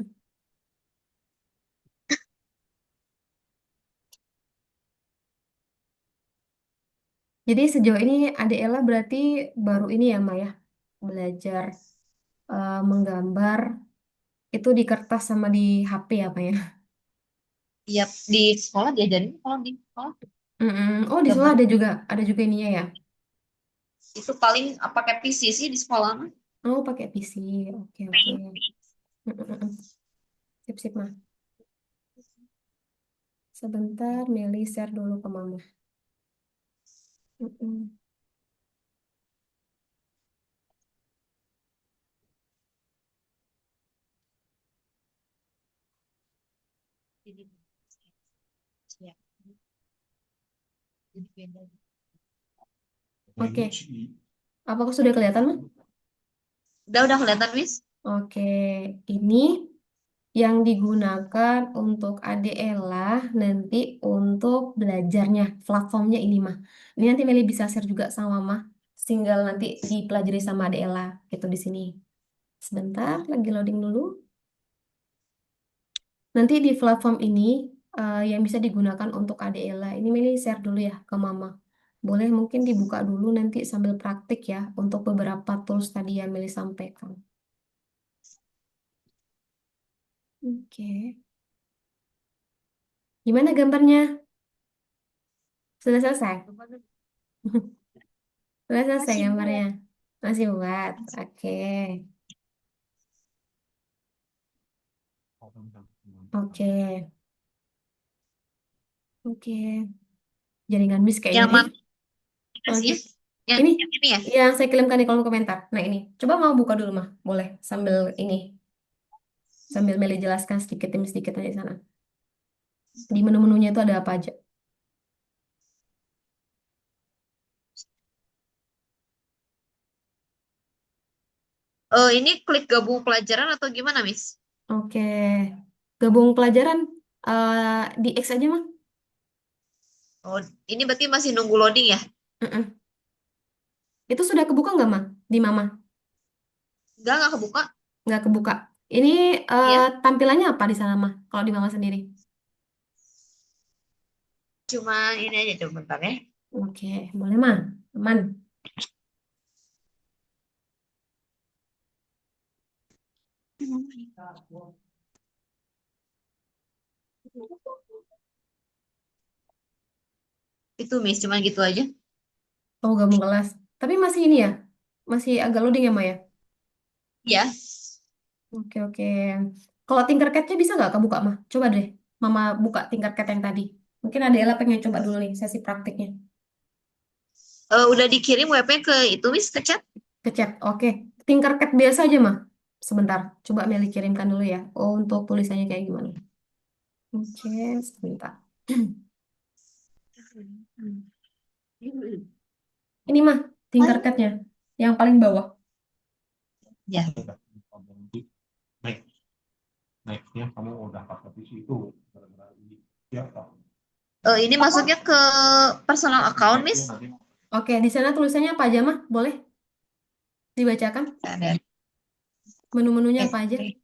Jadi sejauh ini Ade Ella berarti baru ini ya Maya belajar menggambar itu di kertas sama di HP ya Pak ya? Iya, di sekolah diajarin kalau di sekolah Mm-mm. Oh di sekolah gambar ada juga ininya ya? itu paling pakai PC sih di sekolah mah. Oh pakai PC, oke oke. Mm-mm-mm. Sip sip mah. Sebentar, Meli share dulu ke Mama. Mm-mm. Jadi ya, jadi beda. Oke, apakah sudah kelihatan mah? Udah kelihatan, Miss? Oke, ini yang digunakan untuk ADLA nanti untuk belajarnya platformnya ini mah. Ini nanti Meli bisa share juga sama Mama. Tinggal nanti dipelajari sama ADLA gitu di sini. Sebentar, lagi loading dulu. Nanti di platform ini yang bisa digunakan untuk ADLA. Ini Meli share dulu ya ke Mama. Boleh mungkin dibuka dulu nanti sambil praktik ya untuk beberapa tools tadi yang Meli sampaikan. Oke. Gimana gambarnya? Sudah selesai? Sudah selesai Masih gambarnya? buat. Masih buat? Oke. Oke. Oke. Jaringan miss kayaknya Yang nih. mana Oke. sih? Yang Ini ini ya? yang saya kirimkan di kolom komentar. Nah ini. Coba mau buka dulu mah. Boleh. Sambil ini. Sambil Meli jelaskan sedikit demi sedikit aja di sana. Di menu-menunya itu ada apa aja? Ini klik gabung pelajaran atau gimana, Miss? Oke. Gabung pelajaran di X aja mah. Oh, ini berarti masih nunggu loading ya? Mm-mm. Itu sudah kebuka nggak mah di Mama? Nggak kebuka. Nggak kebuka. Ini Iya, tampilannya apa di sana mah? Kalau di Mama sendiri? cuma ini aja coba bentar ya. Oke, boleh mah. Aman. Itu Miss, cuma gitu aja. Oh, gabung kelas. Tapi masih ini ya? Masih agak loading ya, Maya? Ya, Oke, oke. Kalau Tinkercad-nya bisa nggak kebuka, mah? Coba deh. Mama buka Tinkercad yang tadi. Mungkin ada Ella pengen coba dulu nih sesi praktiknya. udah dikirim webnya ke itu Miss, ke chat. Ke chat. Oke. Tinkercad biasa aja, mah. Sebentar. Coba Meli kirimkan dulu ya. Oh, untuk tulisannya kayak gimana? Oke, sebentar. Ini mah Tinkercad-nya. Yang paling bawah. Ya, Naik, naiknya kamu udah pakai PC itu gara-gara ini. Ya, Pak. ini masuknya ke personal account Miss. Naiknya nanti Oke, di sana tulisannya apa aja, mah? Boleh dibacakan? Ada. Menu-menunya apa aja? Oke,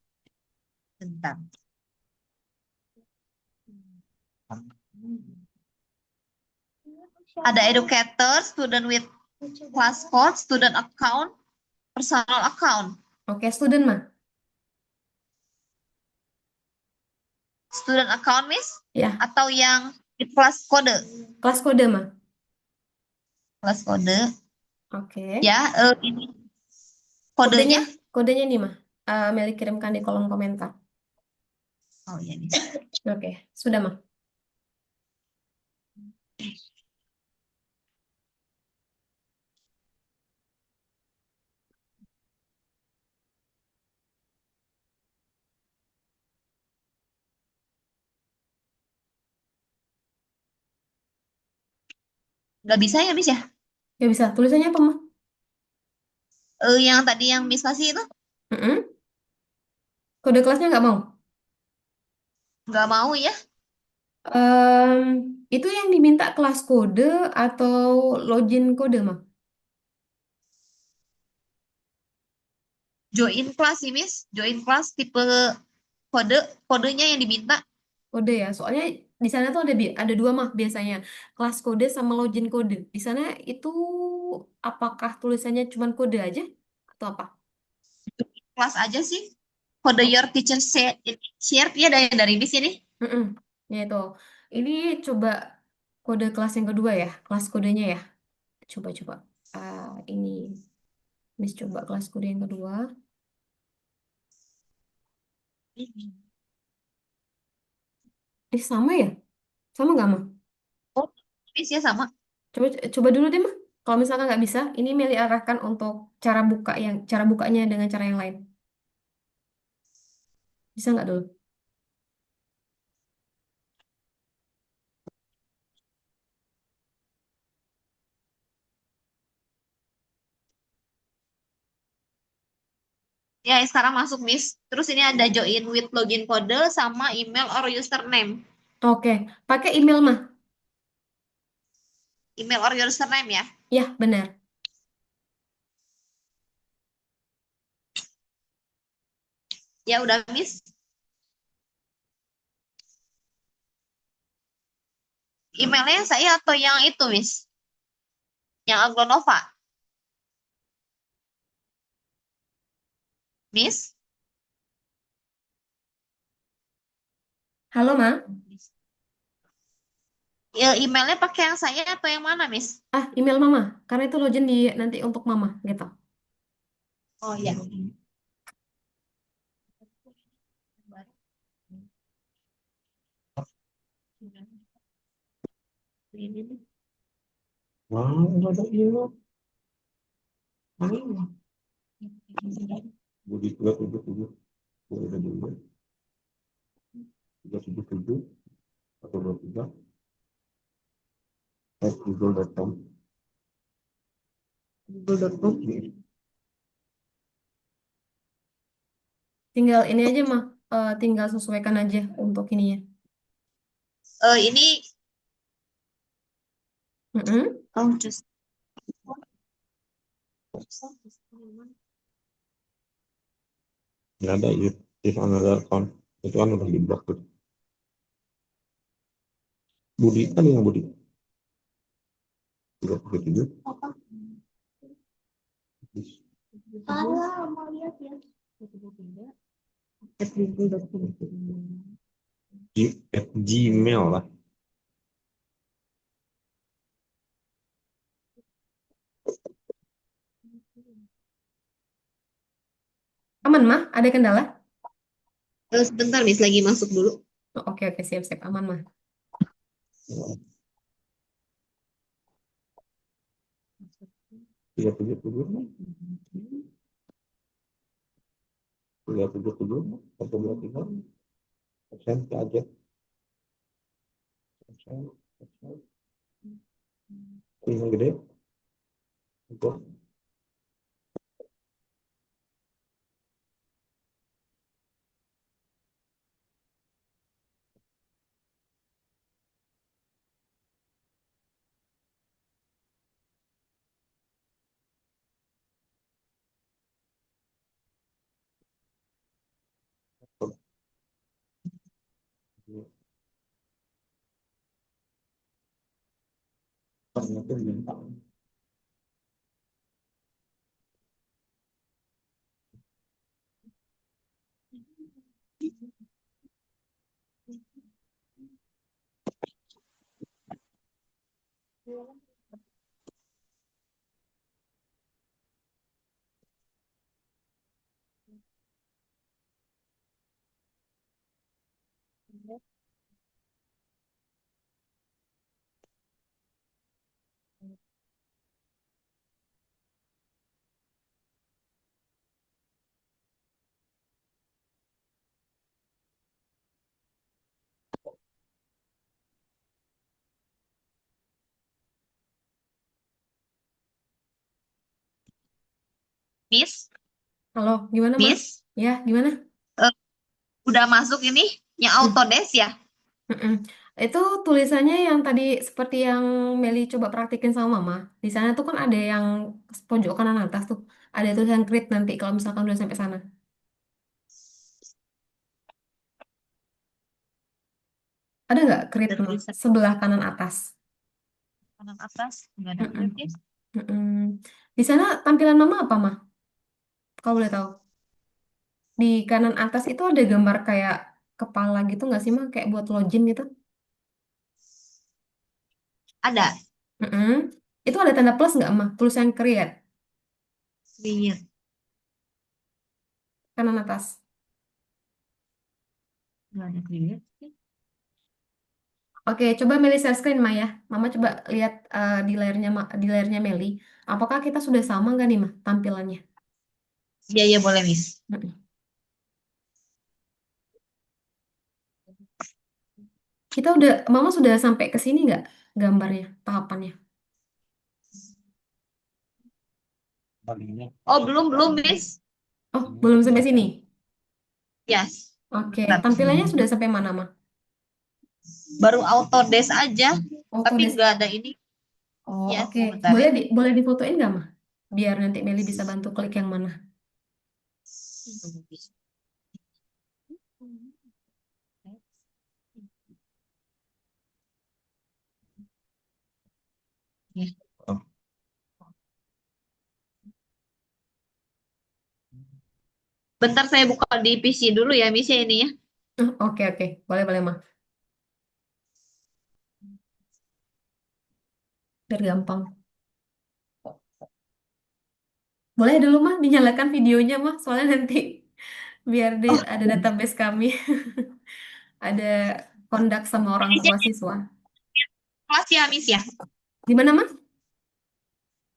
bentar. Ada educator, student with class code, student account, personal account. Oke, student, mah. Student account, Miss? Ya, Atau yang di kelas kode? kelas kode, mah. Kelas kode. Oke. Ya, ini Kodenya, kodenya. kodenya nih mah. Meli kirimkan di kolom komentar. Oh iya, Miss. Oke, sudah mah. Nggak bisa ya, Miss ya? Ya bisa. Tulisannya apa mah? Yang tadi yang Miss kasih itu Mm-mm. Kode kelasnya nggak mau. nggak mau ya. Em, itu yang diminta kelas kode atau login kode mah? Join kelas sih, Miss. Join kelas tipe kode, kodenya yang diminta. Kode ya. Soalnya di sana tuh ada dua mah biasanya. Kelas kode sama login kode. Di sana itu apakah tulisannya cuma kode aja atau apa? Kelas aja sih. Kode Oh, your teacher share ya dari Miss ini. mm-mm. Ya itu. Ini coba kode kelas yang kedua ya. Kelas kodenya ya. Coba-coba. Ini. Miss coba kelas kode yang kedua. Sama ya? Sama nggak mah? Oh, Miss ya sama. Coba coba dulu deh mah. Kalau misalkan nggak bisa, ini Meli arahkan untuk cara bukanya dengan cara yang lain. Bisa nggak dulu? Ya, sekarang masuk Miss. Terus ini ada join with login kode sama email or username. Oke, pakai email mah. Email or username ya. Ya, benar. Ya udah Miss. Emailnya saya atau yang itu Miss? Yang Aglonova. Miss? Halo, Ma. Ya, emailnya pakai yang saya atau yang mana Miss? Email Mama. Karena itu login di nanti untuk Mama gitu. Oh ya. wah, nggak ada iya. Mana? Budi 377. Boleh ada dulu. 377 atau 23 google.com. Google.com. Tinggal ini aja mah. tinggal sesuaikan aja untuk ininya. Ini Mm-mm. just Nggak ada use another account. Itu kan udah diblok tuh. Budi kan yang Budi. 37. apa? Kalau mau lihat ya. At Gmail lah. Aman mah? Ada kendala? Sebentar, Miss, lagi masuk dulu. Oh, oke oke siap siap aman mah. 377. 377. 123. Persen aja. Persen. Yang gede. Itu. Ternyata bintang. Miss, Halo, gimana mah? Miss, Ya, gimana? eh, udah masuk ini yang Hmm, Autodesk ya? mm-mm. Itu tulisannya yang tadi seperti yang Meli coba praktikin sama Mama. Di sana tuh kan ada yang pojok kanan atas tuh. Ada tulisan create nanti kalau misalkan udah sampai sana. Ada nggak create Ada Mah? tulisan Sebelah kanan atas. kanan atas, nggak ada Mm-mm. kreatif. Mm-mm. Di sana tampilan Mama apa Mah? Kalau boleh tahu. Di kanan atas itu ada gambar kayak kepala gitu nggak sih Mah? Kayak buat login gitu. Ada. Mm-mm. Itu ada tanda plus nggak Mah? Tulisan create Lihat, kanan atas. nggak ada create. Oke, coba Meli share screen Maya. Mama coba lihat di layarnya di layarnya Meli. Apakah kita sudah sama nggak nih Mah tampilannya? Iya, iya, boleh, Miss. Mm-mm. Kita udah, Mama sudah sampai ke sini nggak gambarnya, tahapannya? Palingnya. Oh, belum, belum, Miss. Oh, belum sampai sini. Ya, Oke, bentar. tampilannya sudah sampai mana Mah? Baru Autodesk aja, tapi Autodesk. nggak ada ini. Oh, Ya, oke. sebentar Boleh ya. boleh difotoin nggak Mah? Biar nanti Meli bisa bantu klik yang mana. Ya. Bentar saya buka di PC dulu ya, Miss, ya ini ya. Oh, oke oke, boleh boleh Mah. Biar gampang. Boleh dulu Mah dinyalakan videonya Mah, soalnya nanti biar Oh, ada database kami. Ada kondak sama orang ini tua siswa. kelas ya, Miss ya. Gimana, Mas?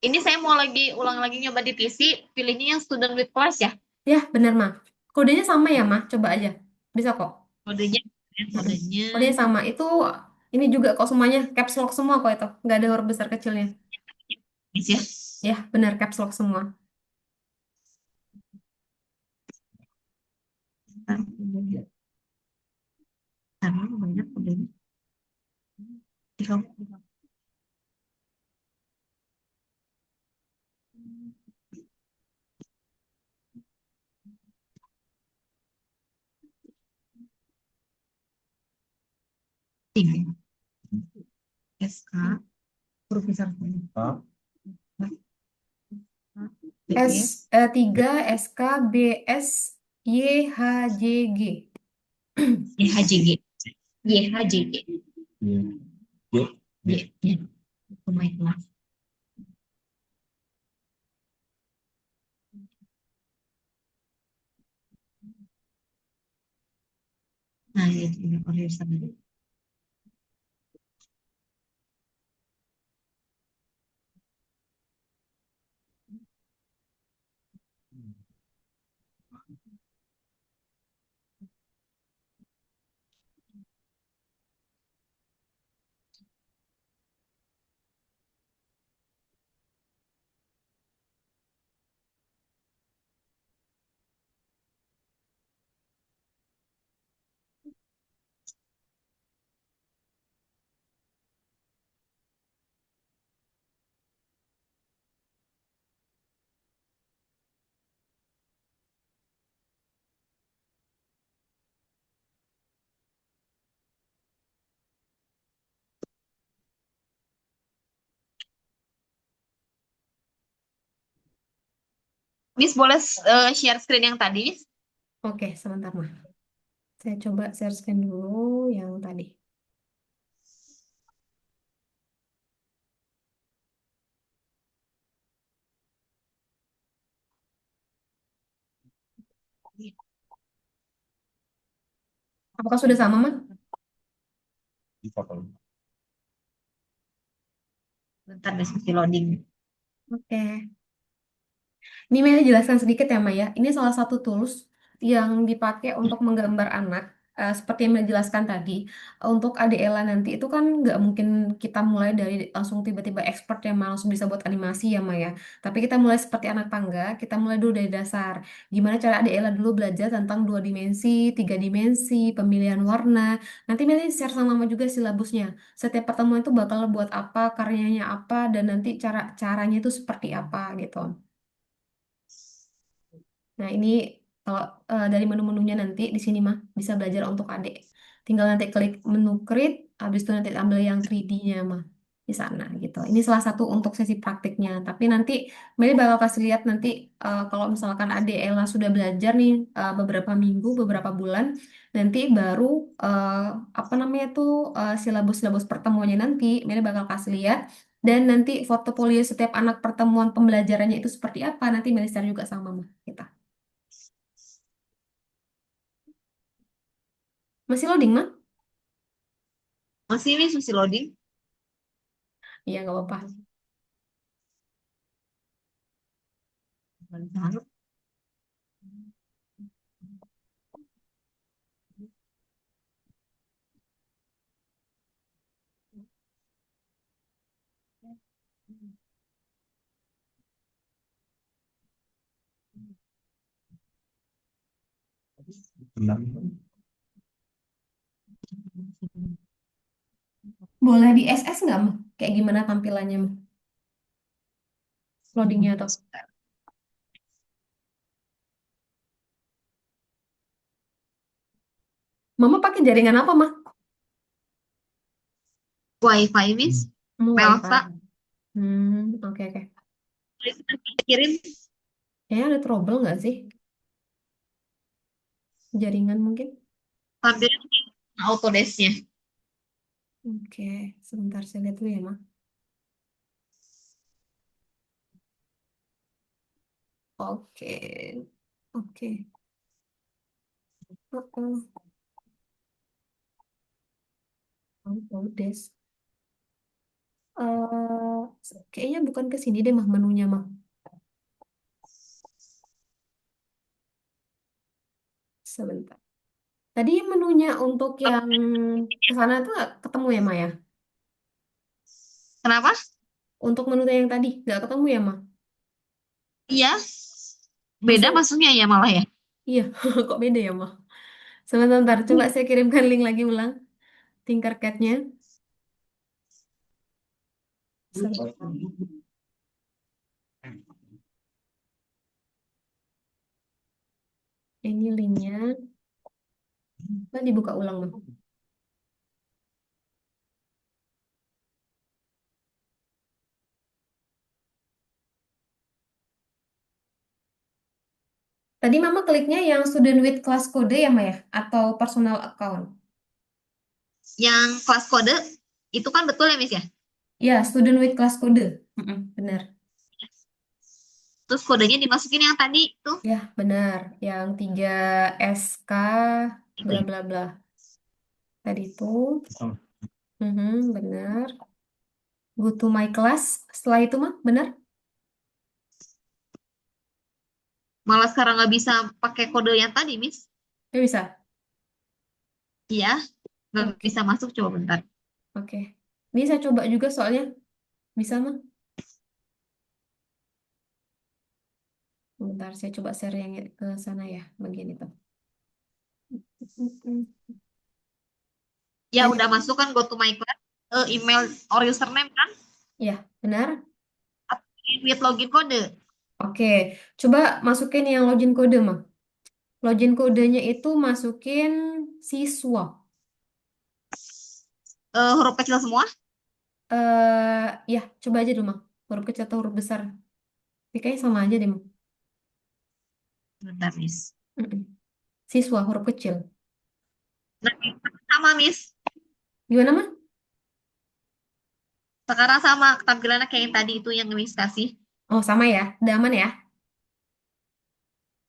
Ini saya mau lagi ulang lagi nyoba di PC, pilihnya yang student with class ya. Ya, benar, Mas. Kodenya sama ya, Mas? Coba aja. Bisa kok. Kodenya, Mm-mm. kodenya. Kodenya sama. Itu ini juga kok semuanya caps lock semua kok itu. Nggak ada huruf besar kecilnya. Miss ya. Ya, benar caps lock semua. Karena banyak udah di kamu. Tiga SK huruf besar A, BE 3 SKBS YHJG. YHJG YHJG Y, Y, Y ya baiklah. Nah ini huruf besar. Miss boleh share screen yang tadi, Miss? Oke, sebentar mah. Saya coba share screen dulu yang tadi. Apakah sudah sama, Mas? di foto. Bentar deh, masih loading. Oke. Ini Meli jelaskan sedikit ya, Maya. Ini salah satu tools yang dipakai untuk menggambar anak. Seperti yang Meli jelaskan tadi, untuk ADLA nanti itu kan nggak mungkin kita mulai dari langsung tiba-tiba expert yang langsung bisa buat animasi ya, Maya. Tapi kita mulai seperti anak tangga, kita mulai dulu dari dasar. Gimana cara ADLA dulu belajar tentang 2 dimensi, 3 dimensi, pemilihan warna. Nanti Meli share sama Mama juga silabusnya. Setiap pertemuan itu bakal buat apa, karyanya apa, dan nanti caranya itu seperti apa gitu. Nah, ini kalau dari menu-menunya nanti di sini mah bisa belajar untuk adik. Tinggal nanti klik menu create, habis itu nanti ambil yang 3D-nya mah di sana gitu. Ini salah satu untuk sesi praktiknya. Tapi nanti Meli bakal kasih lihat nanti kalau misalkan adik Ella sudah belajar nih beberapa minggu, beberapa bulan, nanti baru eh, apa namanya tuh silabus-silabus pertemuannya nanti Meli bakal kasih lihat. Dan nanti portofolio setiap anak pertemuan pembelajarannya itu seperti apa, nanti Meli share juga sama mah kita. Masih loading, mah? Masih, Miss, masih loading. Iya, nggak apa-apa. Benar. Boleh di SS nggak, mah? Kayak gimana tampilannya, mah? Loadingnya tuh. Mama pakai jaringan apa, mah? Wi-Fi, Miss. Mau Melsa. wifi. Oke, oke. Kirim Kayaknya ada trouble nggak sih? Jaringan mungkin? tampilin Autodesk-nya. Oke, sebentar saya lihat dulu ya, mah. Oke, oke. Uh-uh. Autodesk. eh Kayaknya bukan ke sini deh, mah, menunya, mah. Sebentar. Tadi menunya untuk yang ke sana tuh nggak ketemu ya, Maya? Kenapa? Untuk menu yang tadi nggak ketemu ya, Ma? Iya, beda Langsung, maksudnya ya malah ya. iya, kok beda ya, Ma? Sebentar, coba saya kirimkan link lagi ulang. Tinkercad-nya. Sebentar. Ini linknya. Nah, dibuka ulang, Bang. Tadi Mama kliknya yang student with class code ya, Maya? Atau personal account? Yang kelas kode itu kan betul ya, Miss ya? Ya, student with class code. Benar. Terus kodenya dimasukin yang tadi tuh. Ya, benar. Yang 3SK Itu bla ya. bla bla. Tadi itu. Benar. Go to my class. Setelah itu mah, benar? Malah sekarang nggak bisa pakai kode yang tadi, Miss. Ya bisa. Iya, nggak Oke, bisa masuk. Coba bentar. oke. Ini saya coba juga soalnya bisa mah. Bentar, saya coba share yang ke sana ya, bagian itu. Ya Tadi, udah masuk kan go to my class. Email or username kan? ya, benar. With login kode. Oke, coba masukin yang login kode mah. Login kodenya itu masukin siswa. Huruf kecil semua. Ya, coba aja dulu mah. Huruf kecil atau huruf besar. Ini kayaknya sama aja deh mah. Bentar, Miss. Mm-mm. Siswa huruf kecil. Nah, sama, Miss. Gimana mah? Sekarang sama tampilannya kayak yang tadi itu yang Miss kasih. Oh, sama ya. Udah aman ya?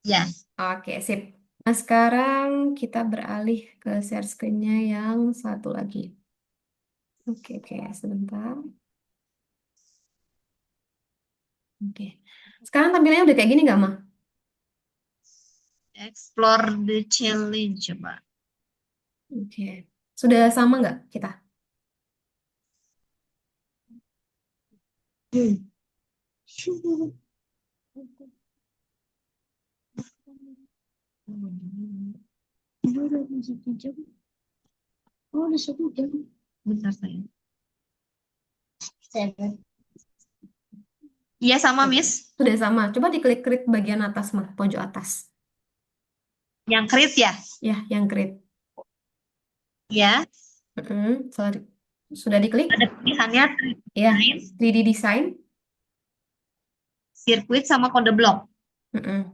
Ya. Oke, sip. Nah, sekarang kita beralih ke share screen-nya yang satu lagi. Oke, oke, sebentar. Oke. Sekarang tampilannya udah kayak gini nggak, Mah? Explore the challenge. Coba. Oke. Sudah sama nggak kita? Bentar saya. Iya sama, Miss. Sudah sama. Coba diklik-klik bagian atas, Mah, pojok atas. Yang krit ya. Ya, yang grid. Ya. Sudah diklik? Ada pilihannya Ya, design, 3D design. sirkuit sama kode blok. Mm-mm.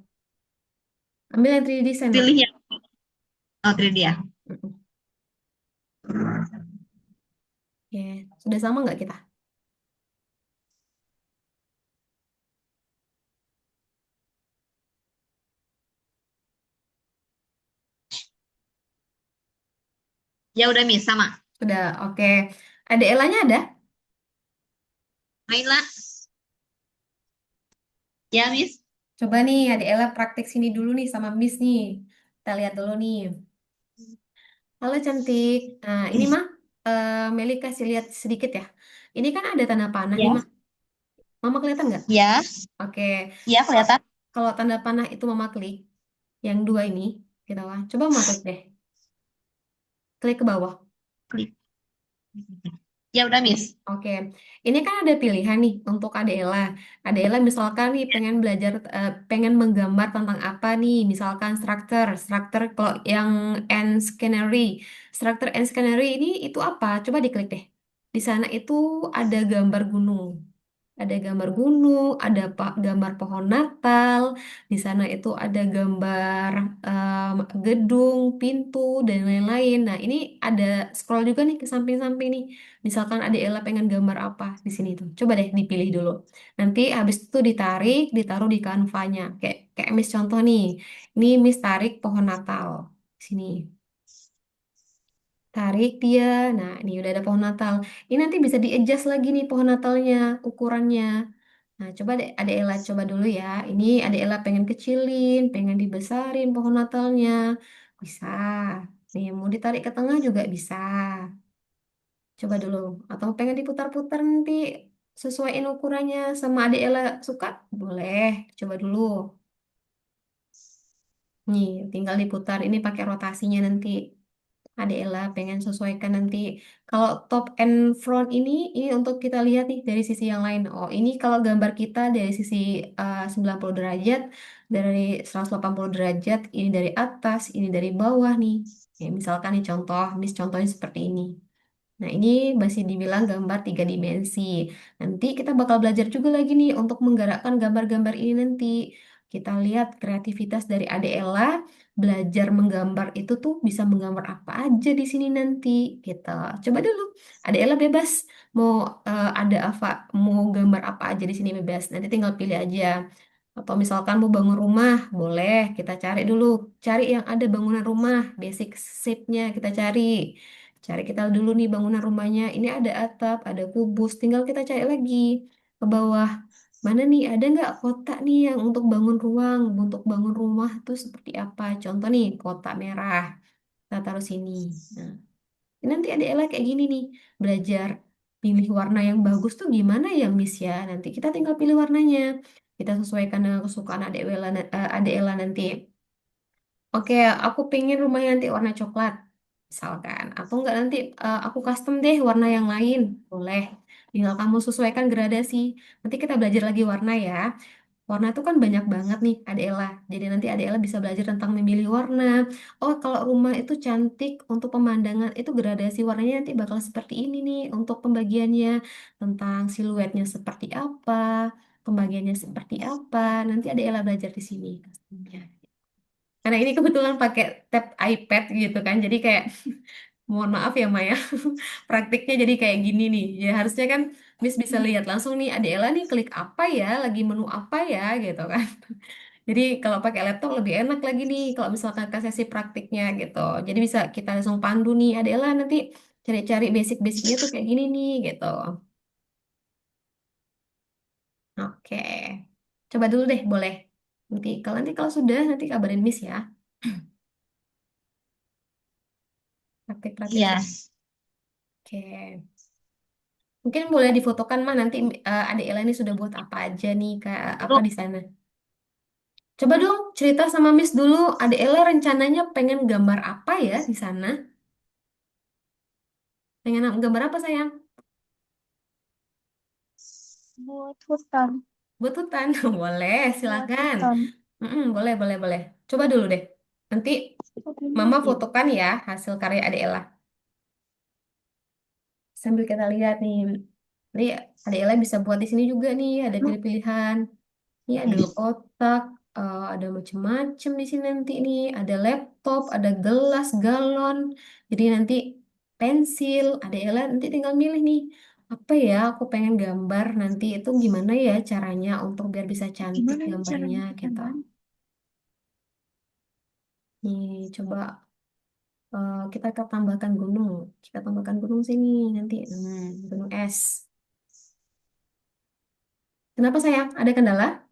Ambil yang 3D design, Mah. Pilih yang 3D ya. Mm-mm. Oke, sudah sama nggak kita? Ya udah, Miss, sama. Sudah, oke. Ada Elanya ada? Mainlah. Ya, Miss. Coba nih, ada Ella praktek sini dulu nih sama Miss nih. Kita lihat dulu nih. Halo cantik. Nah, ini mah Meli kasih lihat sedikit ya. Ini kan ada tanda panah nih Ya. mah. Mama kelihatan nggak? Ya. Oke. Ya, kelihatan. Kalau tanda panah itu Mama klik, yang dua ini, gitu lah. Coba Mama klik deh. Klik ke bawah. Klik. Ya udah, Miss. Oke, ini kan ada pilihan nih untuk Adela. Adela misalkan nih pengen belajar, pengen menggambar tentang apa nih? Misalkan struktur kalau yang and scenery, struktur and scenery ini itu apa? Coba diklik deh. Di sana itu ada gambar gunung. Ada gambar gunung, ada gambar pohon Natal. Di sana itu ada gambar gedung, pintu, dan lain-lain. Nah, ini ada scroll juga nih ke samping-samping nih. Misalkan ada Ella pengen gambar apa di sini tuh. Coba deh dipilih dulu. Nanti habis itu ditarik, ditaruh di kanvanya. Kayak Miss contoh nih. Ini Miss tarik pohon Natal. Sini. Tarik dia. Nah, ini udah ada pohon Natal. Ini nanti bisa di-adjust lagi nih pohon Natalnya, ukurannya. Nah, coba deh ada Ella coba dulu ya. Ini ada Ella pengen kecilin, pengen dibesarin pohon Natalnya. Bisa. Nih, mau ditarik ke tengah juga bisa. Coba dulu. Atau pengen diputar-putar nanti sesuaiin ukurannya sama adik Ella suka? Boleh. Coba dulu. Nih, tinggal diputar. Ini pakai rotasinya nanti. Adela pengen sesuaikan nanti. Kalau top and front ini untuk kita lihat nih dari sisi yang lain. Oh, ini kalau gambar kita dari sisi 90 derajat, dari 180 derajat, ini dari atas, ini dari bawah nih. Ya, misalkan nih contoh, contohnya seperti ini. Nah, ini masih dibilang gambar tiga dimensi. Nanti kita bakal belajar juga lagi nih untuk menggerakkan gambar-gambar ini nanti. Kita lihat kreativitas dari Ade Ella, belajar menggambar itu tuh bisa menggambar apa aja di sini nanti. Kita coba dulu. Ade Ella bebas mau ada apa, mau gambar apa aja di sini bebas. Nanti tinggal pilih aja. Atau misalkan mau bangun rumah, boleh kita cari dulu. Cari yang ada bangunan rumah, basic shape-nya kita cari. Cari kita dulu nih bangunan rumahnya. Ini ada atap, ada kubus. Tinggal kita cari lagi ke bawah. Mana nih, ada nggak kotak nih yang untuk bangun ruang, untuk bangun rumah tuh seperti apa? Contoh nih, kotak merah. Kita taruh sini. Nah, nanti ada Ella kayak gini nih, belajar pilih warna yang bagus tuh gimana ya, Miss ya? Nanti kita tinggal pilih warnanya. Kita sesuaikan dengan kesukaan adik Ella nanti. Oke, aku pengen rumahnya nanti warna coklat, misalkan. Atau enggak nanti aku custom deh warna yang lain, boleh. Tinggal kamu sesuaikan gradasi. Nanti kita belajar lagi warna ya. Warna itu kan banyak banget nih, Adela. Jadi nanti Adela bisa belajar tentang memilih warna. Oh, kalau rumah itu cantik untuk pemandangan, itu gradasi warnanya nanti bakal seperti ini nih untuk pembagiannya. Tentang siluetnya seperti apa, pembagiannya seperti apa. Nanti Adela belajar di sini. Karena ini kebetulan pakai tab iPad gitu kan, jadi kayak mohon maaf ya Maya, praktiknya jadi kayak gini nih. Ya harusnya kan Miss bisa lihat langsung nih, Adela nih klik apa ya, lagi menu apa ya gitu kan. Jadi kalau pakai laptop lebih enak lagi nih, kalau misalkan ke sesi praktiknya gitu. Jadi bisa kita langsung pandu nih, Adela nanti cari-cari basic-basicnya tuh kayak gini nih gitu. Oke, coba dulu deh, boleh. Nanti kalau sudah nanti kabarin Miss ya. Praktik-praktik. Iya. Oke. Mungkin boleh difotokan mah nanti adik Ella ini sudah buat apa aja nih kayak apa Itu di sana. Coba dong cerita sama Miss dulu, adik Ella rencananya pengen gambar apa ya di sana? Pengen gambar apa sayang? buat hutan, Buat hutan, boleh, buat silakan. hutan. Boleh, boleh, boleh. Coba dulu deh. Nanti Mama Hutan. fotokan ya hasil karya adik Ella. Sambil kita lihat nih. Nanti adik Ella bisa buat di sini juga nih, ada pilih-pilihan. Ini ada kotak, ada macam-macam di sini nanti nih. Ada laptop, ada gelas, galon. Jadi nanti pensil, ada Ella nanti tinggal milih nih. Apa ya aku pengen gambar nanti itu gimana ya caranya untuk biar bisa cantik Gimana nih gambarnya caranya kita gitu. kan? Nih coba kita tambahkan gunung. Kita tambahkan gunung sini nanti. Gunung es. Kenapa sayang? Ada kendala?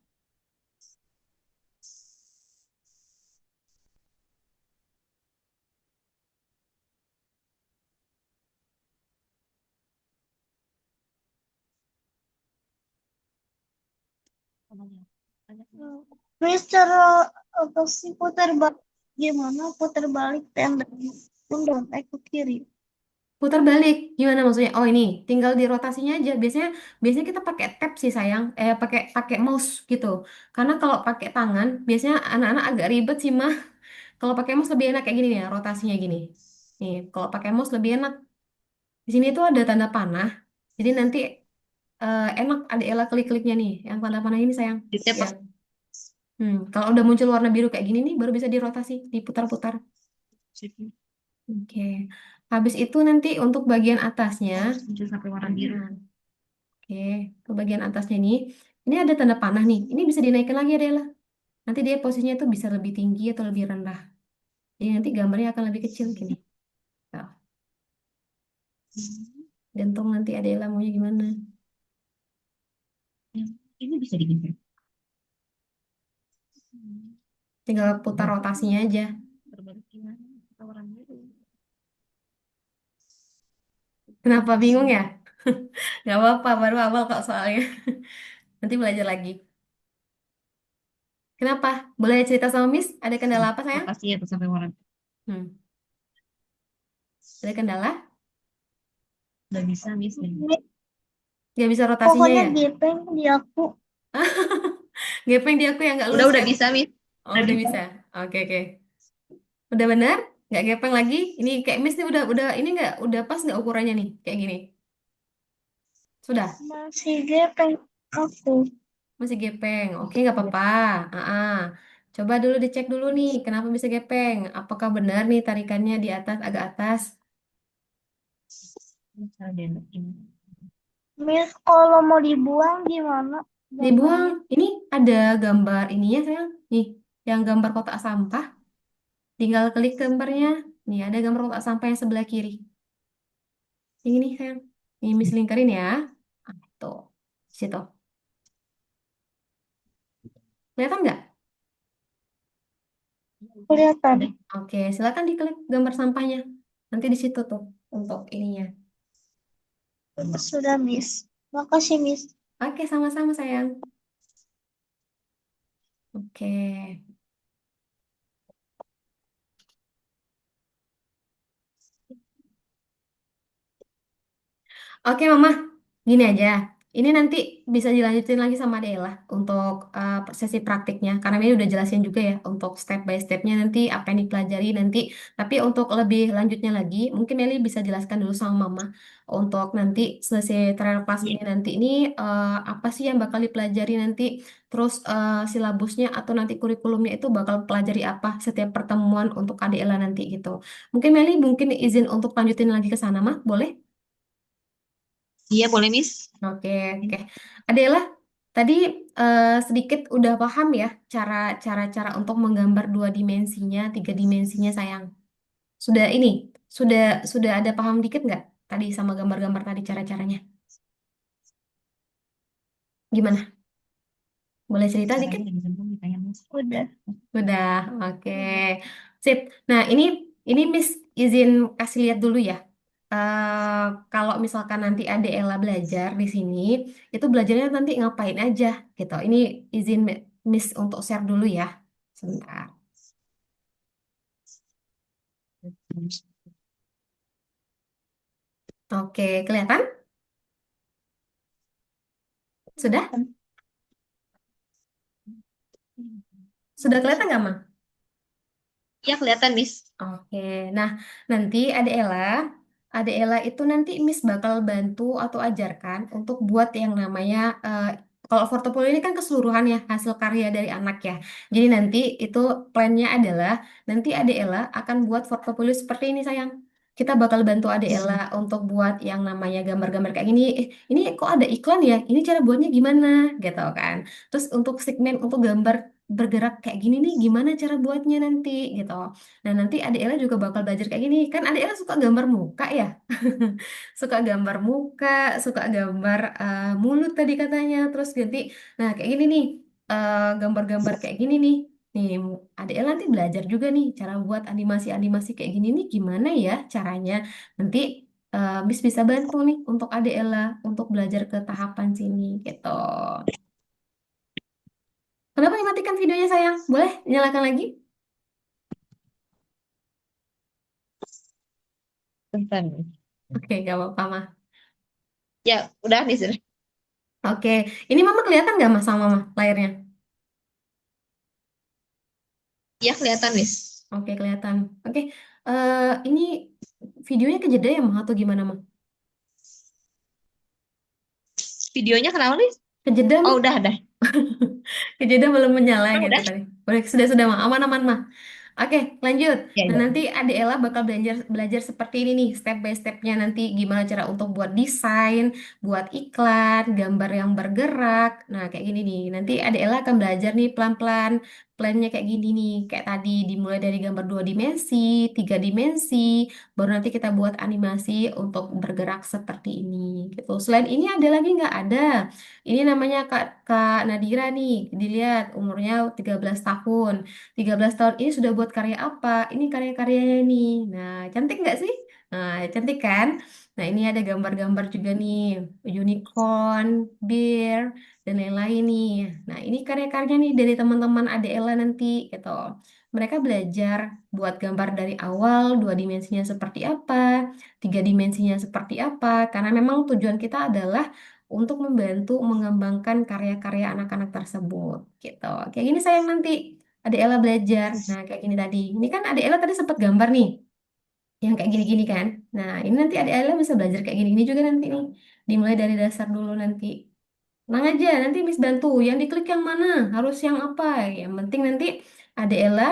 Terus cara apa sih putar balik? Gimana putar balik tenda dan ke kiri? Putar balik, gimana maksudnya? Oh ini, tinggal di rotasinya aja. Biasanya, biasanya kita pakai tab sih sayang, pakai pakai mouse gitu. Karena kalau pakai tangan, biasanya anak-anak agak ribet sih mah. Kalau pakai mouse lebih enak kayak gini nih, ya, rotasinya gini. Nih, kalau pakai mouse lebih enak. Di sini tuh ada tanda panah. Jadi nanti enak ada Ella klik-kliknya nih, yang tanda panah ini sayang. Di Ya. tepak Kalau udah muncul warna biru kayak gini nih, baru bisa dirotasi, diputar-putar. sini. Oke. Habis itu nanti untuk bagian atasnya. Harus muncul sampai warna biru. Nah, oke, ke bagian atasnya ini ada tanda panah nih. Ini bisa dinaikkan lagi Adela. Nanti dia posisinya tuh bisa lebih tinggi atau lebih rendah. Jadi nanti gambarnya akan lebih kecil gini. Nah, gantung nanti Adela maunya gimana. Ini bisa digeser. Tinggal putar rotasinya aja. Berbalik gimana? Kita warna biru. Kenapa bingung ya? Gak apa-apa, baru awal kok soalnya. Nanti belajar lagi. Kenapa? Boleh cerita sama Miss? Ada kendala apa sayang? Makasih ya tuh sampai warna. Hmm. Ada kendala? Udah bisa, Miss. Gak bisa rotasinya Pokoknya ya? gepeng di aku. Gepeng di aku yang nggak lurus Udah ya? bisa, Miss. Oh, Udah udah bisa. bisa. Oke, oke. Udah benar? Nggak gepeng lagi? Ini kayak Miss nih udah ini nggak udah pas nggak ukurannya nih kayak gini? Sudah? Masih gepeng aku. Masih gepeng. Oke, nggak apa-apa. Ah, coba dulu dicek dulu nih, kenapa bisa gepeng? Apakah benar nih tarikannya di atas agak atas? Bisa dianuin. Miss, kalau mau dibuang gimana Dibuang. gambarnya? Ini ada gambar ininya sayang. Nih, yang gambar kotak sampah. Tinggal klik gambarnya. Nih, ada gambar kotak sampah yang sebelah kiri. Yang ini sayang. Ini Miss lingkarin ya. Tuh, situ. Kelihatan nggak? Kelihatan. Oke, silakan diklik gambar sampahnya. Nanti di situ tuh untuk ininya. Sudah, Miss. Makasih, Miss. Oke, sama-sama sayang. Oke. Oke, Mama. Gini aja. Ini nanti bisa dilanjutin lagi sama Dela untuk sesi praktiknya. Karena ini udah jelasin juga ya untuk step by stepnya nanti apa yang dipelajari nanti. Tapi untuk lebih lanjutnya lagi, mungkin Meli bisa jelaskan dulu sama Mama untuk nanti selesai trial class ini nanti ini apa sih yang bakal dipelajari nanti. Terus silabusnya atau nanti kurikulumnya itu bakal pelajari apa setiap pertemuan untuk Adela nanti gitu. Mungkin Meli mungkin izin untuk lanjutin lagi ke sana, Mah? Boleh? Iya, boleh, Miss. Oke, oke. Adela, tadi sedikit udah paham ya cara-cara untuk menggambar dua dimensinya, tiga dimensinya sayang. Sudah ini, sudah sudah ada paham dikit nggak tadi sama gambar-gambar tadi cara-caranya? Gimana? Boleh cerita dikit? Caranya udah bisa belum ditanya, Miss? Udah. Udah, oke. Sip. Nah, ini Miss izin kasih lihat dulu ya. Kalau misalkan nanti ada Ella belajar di sini, itu belajarnya nanti ngapain aja gitu. Ini izin Miss untuk share dulu ya. Sebentar. Oke, kelihatan? Sudah? Sudah kelihatan nggak, Ma? Iya, kelihatan, Miss. Oke, nah nanti Ade Ella itu nanti Miss bakal bantu atau ajarkan untuk buat yang namanya kalau portofolio ini kan keseluruhan ya hasil karya dari anak ya. Jadi nanti itu plannya adalah nanti Ade Ella akan buat portofolio seperti ini sayang. Kita bakal bantu Ade Ella untuk buat yang namanya gambar-gambar kayak gini. Ini kok ada iklan ya? Ini cara buatnya gimana? Gitu kan. Terus untuk segmen untuk gambar bergerak kayak gini nih, gimana cara buatnya nanti gitu. Nah, nanti adik Ella juga bakal belajar kayak gini. Kan adik Ella suka gambar muka ya. Suka gambar muka, suka gambar mulut tadi katanya. Terus ganti, nah kayak gini nih, gambar-gambar kayak gini nih. Nih, adik Ella nanti belajar juga nih cara buat animasi-animasi kayak gini nih gimana ya caranya. Nanti Miss bisa bantu nih untuk adik Ella untuk belajar ke tahapan sini gitu. Kenapa dimatikan videonya sayang? Boleh nyalakan lagi? Bentar, Miss. Oke, gak apa-apa mah. Ya, udah, Miss. Oke, ini Mama kelihatan nggak Mas sama Mama layarnya? Iya, kelihatan, Miss. Oke, kelihatan. Oke, ini videonya kejeda ya Mah atau gimana Mah? Videonya kenapa, Miss? Kejeda Oh, Mah? udah. Kejeda belum menyala Oh, gitu udah. tadi. Boleh, sudah Mah, aman-aman Mah. Oke, lanjut. Ya, Nah, ya. nanti Ade Ella bakal belajar belajar seperti ini nih, step by stepnya nanti gimana cara untuk buat desain, buat iklan, gambar yang bergerak. Nah, kayak gini nih. Nanti Ade Ella akan belajar nih pelan-pelan, plannya kayak gini nih. Kayak tadi dimulai dari gambar dua dimensi, tiga dimensi, baru nanti kita buat animasi untuk bergerak seperti ini. Gitu. Selain ini ada lagi nggak? Ada. Ini namanya Kak Nadira nih. Dilihat umurnya 13 tahun. 13 tahun ini sudah buat karya apa? Ini karya-karyanya nih. Nah, cantik nggak sih? Nah, cantik kan? Nah, ini ada gambar-gambar juga nih, unicorn, bear, dan lain-lain nih. Nah, ini karya-karya nih dari teman-teman Adela nanti gitu. Mereka belajar buat gambar dari awal, dua dimensinya seperti apa, tiga dimensinya seperti apa, karena memang tujuan kita adalah untuk membantu mengembangkan karya-karya anak-anak tersebut gitu. Kayak gini sayang nanti. Adela belajar. Nah, kayak gini tadi. Ini kan Adela tadi sempat gambar nih yang kayak gini-gini kan. Nah, ini nanti adik-adik bisa belajar kayak gini-gini juga nanti nih. Dimulai dari dasar dulu nanti. Tenang aja, nanti Miss bantu. Yang diklik yang mana? Harus yang apa? Yang penting nanti adik Ella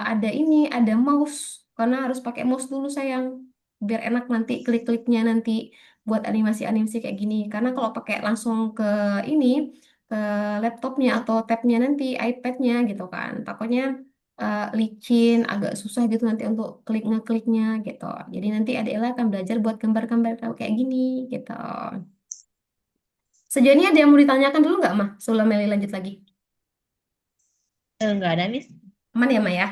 ada ini, ada mouse. Karena harus pakai mouse dulu sayang. Biar enak nanti klik-kliknya nanti buat animasi-animasi kayak gini. Karena kalau pakai langsung ke ini, ke laptopnya atau tabnya nanti, iPadnya gitu kan. Takutnya licin, agak susah gitu nanti untuk klik-ngekliknya gitu. Jadi nanti adik Ella akan belajar buat gambar-gambar kayak gini gitu. Sejauh ini ada yang mau ditanyakan dulu nggak, Mah? Sebelum Meli lanjut lagi. Nggak ada, Miss. Aman ya, Mah ya?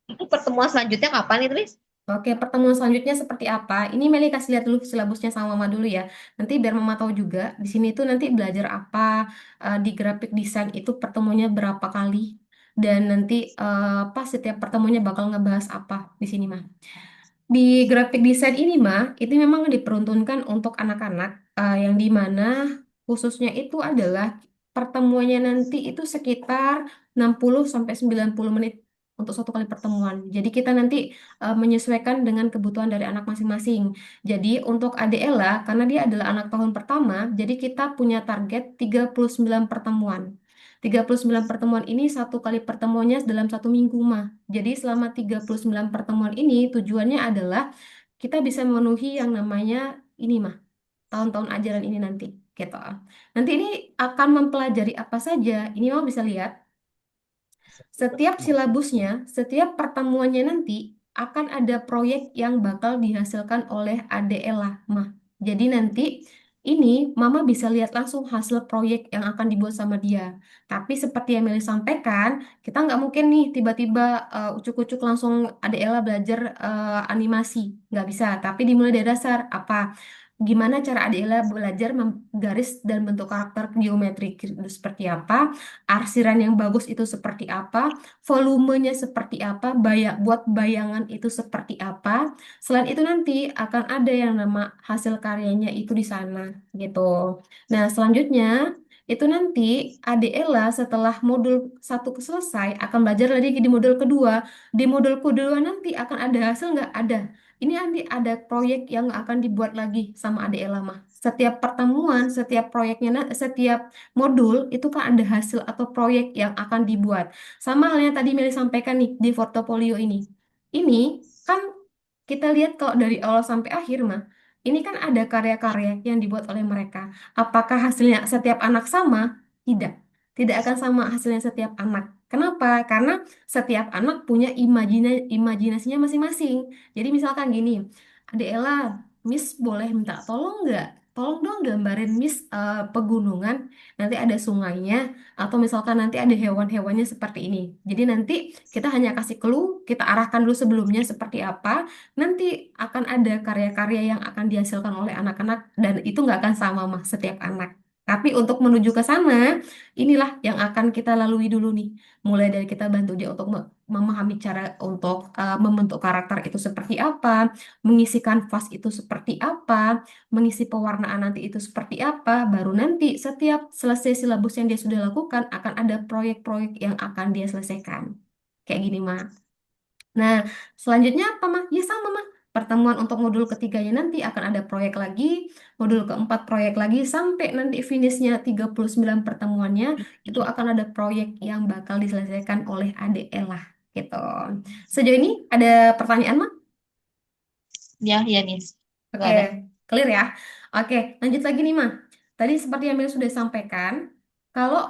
Itu pertemuan selanjutnya kapan itu, Miss? Oke, pertemuan selanjutnya seperti apa? Ini Meli kasih lihat dulu silabusnya sama Mama dulu ya. Nanti biar Mama tahu juga, di sini tuh nanti belajar apa, di graphic design itu pertemuannya berapa kali, dan nanti pas setiap pertemuannya bakal ngebahas apa di sini, Mah. Di graphic design ini mah, itu memang diperuntukkan untuk anak-anak yang di mana khususnya itu adalah pertemuannya nanti itu sekitar 60 sampai 90 menit untuk satu kali pertemuan. Jadi kita nanti menyesuaikan dengan kebutuhan dari anak masing-masing. Jadi untuk adik Ella, karena dia adalah anak tahun pertama, jadi kita punya target 39 pertemuan. 39 pertemuan ini satu kali pertemuannya dalam satu minggu mah. Jadi selama 39 pertemuan ini tujuannya adalah kita bisa memenuhi yang namanya ini mah, tahun-tahun ajaran ini nanti gitu. Nanti ini akan mempelajari apa saja? Ini mau bisa lihat setiap silabusnya, setiap pertemuannya nanti akan ada proyek yang bakal dihasilkan oleh Ade Ella mah. Jadi nanti ini Mama bisa lihat langsung hasil proyek yang akan dibuat sama dia. Tapi seperti yang Meli sampaikan, kita nggak mungkin nih tiba-tiba ucuk-ucuk langsung Ade Ella belajar animasi. Nggak bisa. Tapi dimulai dari dasar apa? Gimana cara Ade Ella belajar menggaris dan bentuk karakter geometrik itu seperti apa? Arsiran yang bagus itu seperti apa, volumenya seperti apa, buat bayangan itu seperti apa. Selain itu nanti akan ada yang nama hasil karyanya itu di sana gitu. Nah, selanjutnya itu nanti Ade Ella setelah modul satu selesai akan belajar lagi di modul kedua. Di modul kedua nanti akan ada hasil nggak? Ada. Ini nanti ada proyek yang akan dibuat lagi sama Ade Ella mah. Setiap pertemuan, setiap proyeknya, setiap modul itu kan ada hasil atau proyek yang akan dibuat. Sama halnya tadi Meli sampaikan nih di portofolio ini. Ini kan kita lihat kalau dari awal sampai akhir mah, ini kan ada karya-karya yang dibuat oleh mereka. Apakah hasilnya setiap anak sama? Tidak. Tidak akan sama hasilnya setiap anak. Kenapa? Karena setiap anak punya imajinasinya masing-masing. Jadi misalkan gini, Adek Ella, Miss boleh minta tolong nggak? Tolong dong gambarin Miss pegunungan, nanti ada sungainya, atau misalkan nanti ada hewan-hewannya seperti ini. Jadi nanti kita hanya kasih clue, kita arahkan dulu sebelumnya seperti apa, nanti akan ada karya-karya yang akan dihasilkan oleh anak-anak, dan itu nggak akan sama mah setiap anak. Tapi untuk menuju ke sana, inilah yang akan kita lalui dulu nih. Mulai dari kita bantu dia untuk memahami cara untuk membentuk karakter itu seperti apa, mengisi kanvas itu seperti apa, mengisi pewarnaan nanti itu seperti apa, baru nanti setiap selesai silabus yang dia sudah lakukan akan ada proyek-proyek yang akan dia selesaikan. Kayak gini, Mak. Nah, selanjutnya apa, Mak? Ya sama, Mak. Pertemuan untuk modul ketiganya nanti akan ada proyek lagi, modul keempat proyek lagi, sampai nanti finishnya 39 pertemuannya, itu akan ada proyek yang bakal diselesaikan oleh adik Ella, gitu. Sejauh ini ada pertanyaan, Mak? Ya, ya, Miss. Nggak Oke, ada. clear ya. Oke, lanjut lagi nih, Mah. Tadi seperti yang Mel sudah sampaikan, kalau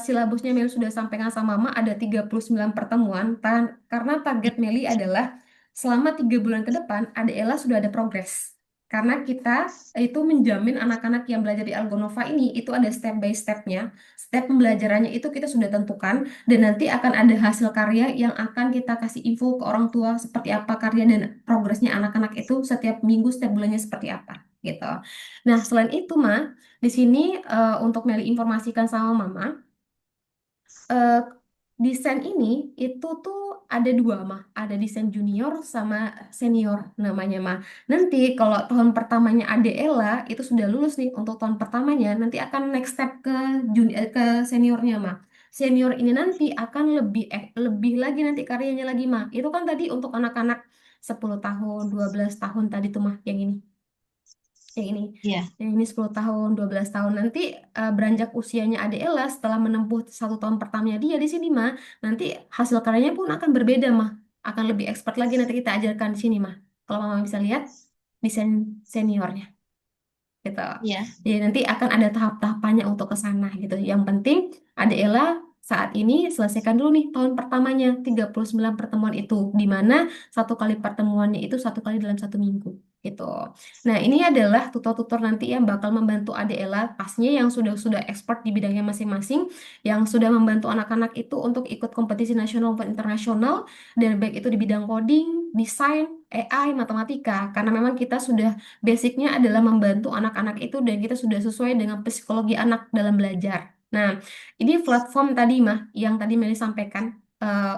silabusnya Mel sudah sampaikan sama Mama ada 39 pertemuan, karena target Meli adalah selama 3 bulan ke depan, ada Ella sudah ada progres. Karena kita itu menjamin anak-anak yang belajar di Algonova ini itu ada step by stepnya. Step pembelajarannya itu kita sudah tentukan dan nanti akan ada hasil karya yang akan kita kasih info ke orang tua seperti apa karya dan progresnya anak-anak itu setiap minggu, setiap bulannya seperti apa gitu. Nah, selain itu mah di sini untuk Meli informasikan sama Mama, eh, desain ini itu tuh ada dua mah, ada desain junior sama senior namanya mah. Nanti kalau tahun pertamanya Ade Ella itu sudah lulus nih untuk tahun pertamanya, nanti akan next step ke ke seniornya mah. Senior ini nanti akan lebih lagi nanti karyanya lagi mah. Itu kan tadi untuk anak-anak 10 tahun, 12 tahun tadi tuh mah yang ini yang ini Iya. yang ini 10 tahun 12 tahun nanti beranjak usianya Ade Ella setelah menempuh 1 tahun pertamanya dia di sini mah nanti hasil karyanya pun akan berbeda mah akan lebih expert lagi nanti kita ajarkan di sini mah kalau mama bisa lihat desain seniornya gitu. Iya. Jadi nanti akan ada tahap-tahapannya untuk ke sana gitu. Yang penting Ade Ella saat ini selesaikan dulu nih tahun pertamanya 39 pertemuan itu di mana satu kali pertemuannya itu satu kali dalam 1 minggu gitu. Nah, ini adalah tutor-tutor nanti yang bakal membantu Ade Ella pasnya yang sudah expert di bidangnya masing-masing yang sudah membantu anak-anak itu untuk ikut kompetisi nasional maupun internasional dan baik itu di bidang coding, desain, AI, matematika karena memang kita sudah basicnya adalah membantu anak-anak itu dan kita sudah sesuai dengan psikologi anak dalam belajar. Nah, ini platform tadi mah yang tadi Meli sampaikan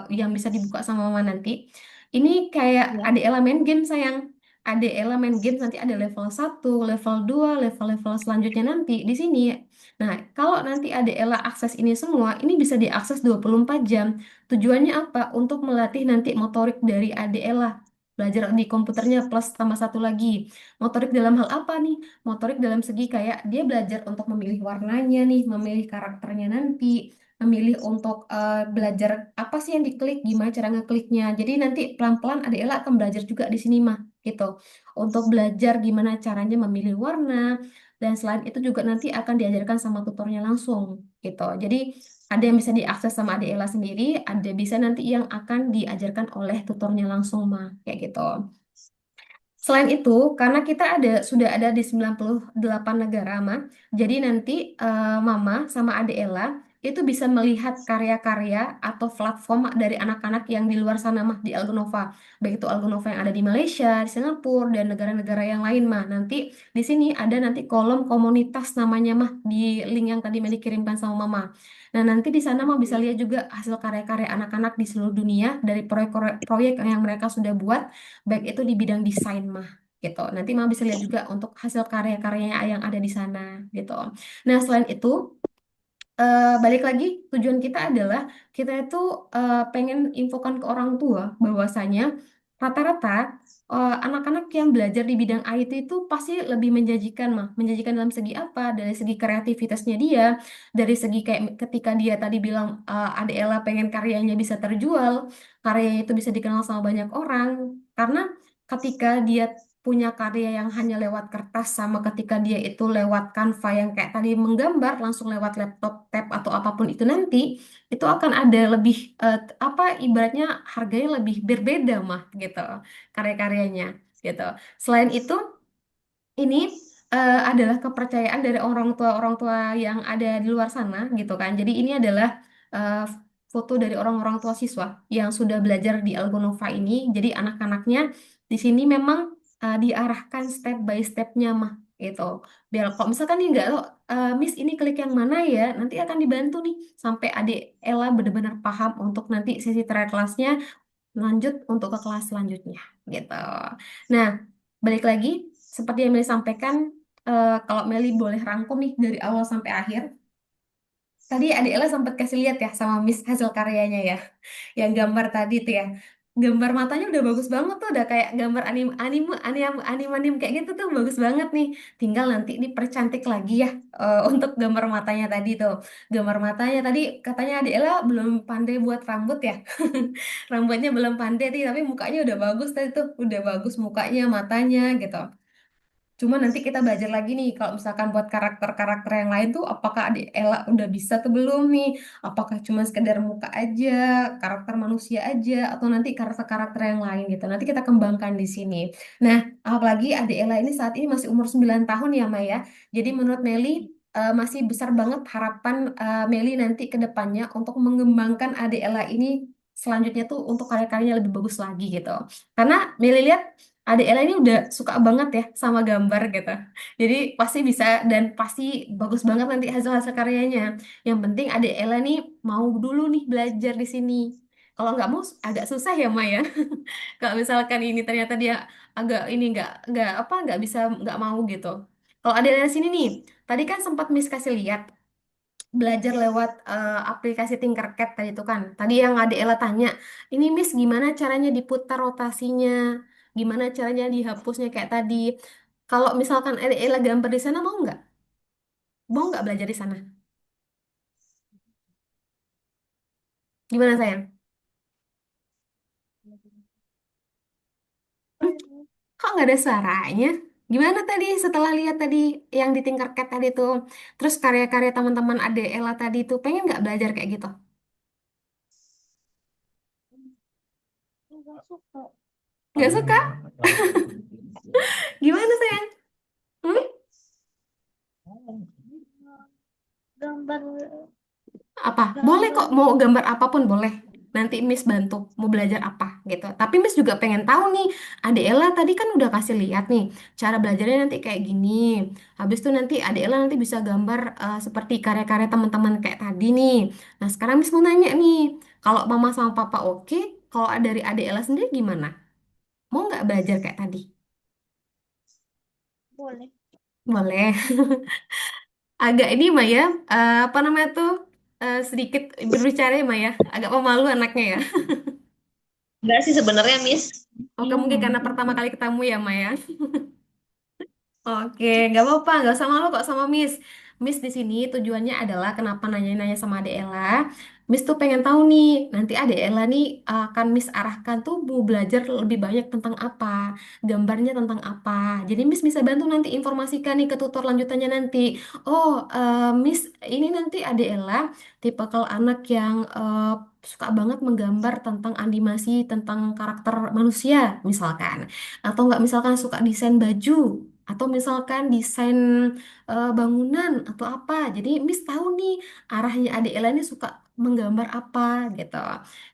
yang bisa dibuka sama mama nanti. Ini kayak Iya. ada elemen game sayang. Ada elemen game nanti ada level 1, level 2, level-level selanjutnya nanti di sini. Nah, kalau nanti ada Ella akses ini semua, ini bisa diakses 24 jam. Tujuannya apa? Untuk melatih nanti motorik dari Ade Ella. Belajar di komputernya plus tambah satu lagi. Motorik dalam hal apa nih? Motorik dalam segi kayak dia belajar untuk memilih warnanya nih, memilih karakternya nanti, memilih untuk belajar apa sih yang diklik, gimana cara ngekliknya. Jadi nanti pelan-pelan adik Ella akan belajar juga di sini mah, gitu. Untuk belajar gimana caranya memilih warna, dan selain itu juga nanti akan diajarkan sama tutornya langsung, gitu. Jadi ada yang bisa diakses sama adik Ella sendiri, ada bisa nanti yang akan diajarkan oleh tutornya langsung mah, kayak gitu. Selain itu, karena kita sudah ada di 98 negara, mah, jadi nanti Mama sama Ade Ella itu bisa melihat karya-karya atau platform dari anak-anak yang di luar sana, mah, di Algonova. Baik itu Algonova yang ada di Malaysia, di Singapura, dan negara-negara yang lain, mah. Nanti di sini ada nanti kolom komunitas namanya, mah, di link yang tadi Meli kirimkan sama Mama. Nah, nanti di sana mah bisa lihat juga hasil karya-karya anak-anak di seluruh dunia dari proyek-proyek yang mereka sudah buat baik itu di bidang desain mah gitu. Nanti mah bisa lihat juga untuk hasil karya-karyanya yang ada di sana gitu. Nah, selain itu balik lagi tujuan kita adalah kita itu pengen infokan ke orang tua bahwasanya rata-rata anak-anak yang belajar di bidang IT itu pasti lebih menjanjikan mah. Menjanjikan dalam segi apa? Dari segi kreativitasnya dia, dari segi kayak ketika dia tadi bilang Ade Ella pengen karyanya bisa terjual, karyanya itu bisa dikenal sama banyak orang. Karena ketika dia punya karya yang hanya lewat kertas sama ketika dia itu lewat Canva yang kayak tadi menggambar langsung lewat laptop, tab atau apapun itu nanti itu akan ada lebih apa ibaratnya harganya lebih berbeda mah gitu karya-karyanya gitu. Selain itu ini adalah kepercayaan dari orang tua yang ada di luar sana gitu kan. Jadi ini adalah eh, foto dari orang-orang tua siswa yang sudah belajar di Algonova ini. Jadi anak-anaknya di sini memang diarahkan step by stepnya mah gitu. Biar kalau misalkan nih enggak loh, Miss ini klik yang mana ya, nanti akan dibantu nih sampai adik Ella benar-benar paham untuk nanti sesi terakhir kelasnya lanjut untuk ke kelas selanjutnya gitu. Nah, balik lagi seperti yang Meli sampaikan, kalau Meli boleh rangkum nih dari awal sampai akhir. Tadi adik Ella sempat kasih lihat ya sama Miss hasil karyanya ya, yang gambar tadi tuh ya. Gambar matanya udah bagus banget tuh, udah kayak gambar anim kayak gitu tuh bagus banget nih. Tinggal nanti dipercantik lagi ya untuk gambar matanya tadi tuh. Gambar matanya tadi katanya adik Ella belum pandai buat rambut ya. Rambutnya belum pandai tapi mukanya udah bagus tadi tuh, udah bagus mukanya, matanya gitu. Cuma nanti kita belajar lagi nih, kalau misalkan buat karakter-karakter yang lain tuh, apakah adik Ella udah bisa tuh belum nih? Apakah cuma sekedar muka aja, karakter manusia aja, atau nanti karakter-karakter yang lain gitu. Nanti kita kembangkan di sini. Nah, apalagi adik Ella ini saat ini masih umur 9 tahun ya, Maya. Jadi menurut Meli, masih besar banget harapan Meli nanti ke depannya untuk mengembangkan adik Ella ini selanjutnya tuh untuk karya-karyanya lebih bagus lagi gitu. Karena Meli lihat Adik Ella ini udah suka banget ya sama gambar gitu. Jadi pasti bisa dan pasti bagus banget nanti hasil-hasil karyanya. Yang penting Adik Ella nih mau dulu nih belajar di sini. Kalau nggak mau agak susah ya Maya. Kalau misalkan ini ternyata dia agak ini nggak bisa nggak mau gitu. Kalau Adik Ella sini nih, tadi kan sempat Miss kasih lihat belajar lewat aplikasi Tinkercad tadi itu kan. Tadi yang Ade Ella tanya, ini Miss gimana caranya diputar rotasinya? Gimana caranya dihapusnya kayak tadi? Kalau misalkan Ade Ella gambar di sana mau nggak? Mau nggak belajar di sana? Gimana sayang? Hmm, kok nggak ada suaranya? Gimana tadi setelah lihat tadi yang di Tinkercad tadi tuh, terus karya-karya teman-teman Ade Ella tadi tuh, pengen nggak belajar kayak gitu? Nggak suka. Nggak suka? Gimana sayang? Hmm? Gambar Apa? Boleh gambar kok, mau gambar apapun boleh. Nanti Miss bantu, mau belajar apa gitu. Tapi Miss juga pengen tahu nih, Ade Ella tadi kan udah kasih lihat nih, cara belajarnya nanti kayak gini. Habis itu nanti Ade Ella nanti bisa gambar seperti karya-karya teman-teman kayak tadi nih. Nah sekarang Miss mau nanya nih, kalau Mama sama Papa oke, kalau dari Ade Ella sendiri gimana? Mau nggak belajar kayak tadi? boleh. Boleh. Agak ini Maya, apa namanya tuh, sedikit berbicara ya Maya, agak pemalu anaknya ya. Enggak sih sebenarnya, Miss. Oke, mungkin karena pertama kali ketemu ya, Maya. Oke, nggak apa-apa, nggak usah malu kok sama Miss. Miss di sini tujuannya adalah kenapa nanya-nanya sama Ade Ella. Miss tuh pengen tahu nih, nanti Ade Ella nih akan Miss arahkan tuh mau belajar lebih banyak tentang apa, gambarnya tentang apa. Jadi Miss bisa bantu nanti informasikan nih ke tutor lanjutannya nanti. Oh, Miss, ini nanti Ade Ella tipe kalau anak yang suka banget menggambar tentang animasi, tentang karakter manusia, misalkan. Atau nggak misalkan suka desain baju atau misalkan desain bangunan atau apa. Jadi Miss tahu nih arahnya adik Ella ini suka menggambar apa gitu.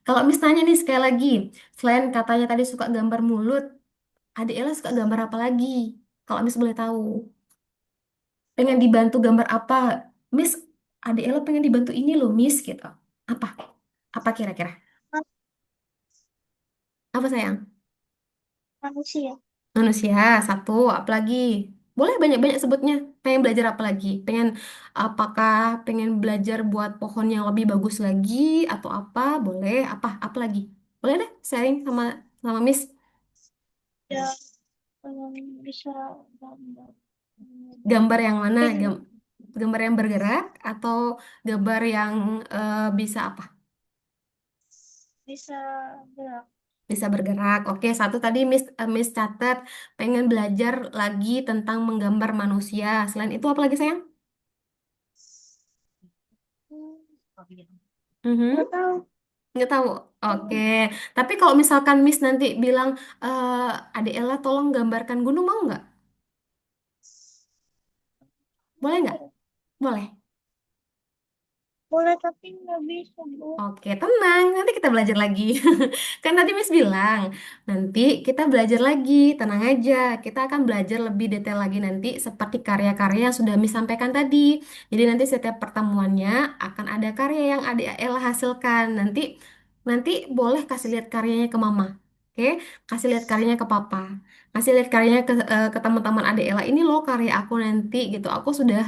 Kalau Miss tanya nih sekali lagi, selain katanya tadi suka gambar mulut, adik Ella suka gambar apa lagi? Kalau Miss boleh tahu. Pengen dibantu gambar apa? Miss, adik Ella pengen dibantu ini loh, Miss gitu. Apa? Apa kira-kira? Apa sayang? Manusia. Manusia, satu, apalagi? Boleh banyak-banyak sebutnya. Pengen belajar apa lagi? Apakah pengen belajar buat pohon yang lebih bagus lagi atau apa? Boleh, apa lagi? Boleh deh, sharing sama sama Miss. Ya, bisa gambar. Gambar yang mana? Pengen Gambar yang bergerak atau gambar yang bisa apa? bisa gerak. Bisa bergerak. Oke, satu tadi Miss catat pengen belajar lagi tentang menggambar manusia. Selain itu apa lagi sayang? Hmm, nggak Mhm. tahu. Nggak tahu. Oke. Tapi kalau misalkan Miss nanti bilang, Adik Ella tolong gambarkan gunung, mau nggak? Boleh nggak? Boleh. Boleh. Boleh tapi nggak bisa, Bu. Oke, tenang. Nanti kita belajar lagi. Kan tadi Miss bilang, nanti kita belajar lagi. Tenang aja. Kita akan belajar lebih detail lagi nanti seperti karya-karya yang sudah Miss sampaikan tadi. Jadi nanti setiap pertemuannya akan ada karya yang Adik Ella hasilkan. Nanti boleh kasih lihat karyanya ke Mama. Oke, kasih lihat karyanya ke Papa. Kasih lihat karyanya ke teman-teman Adik Ella. Ini loh karya aku nanti gitu. Aku sudah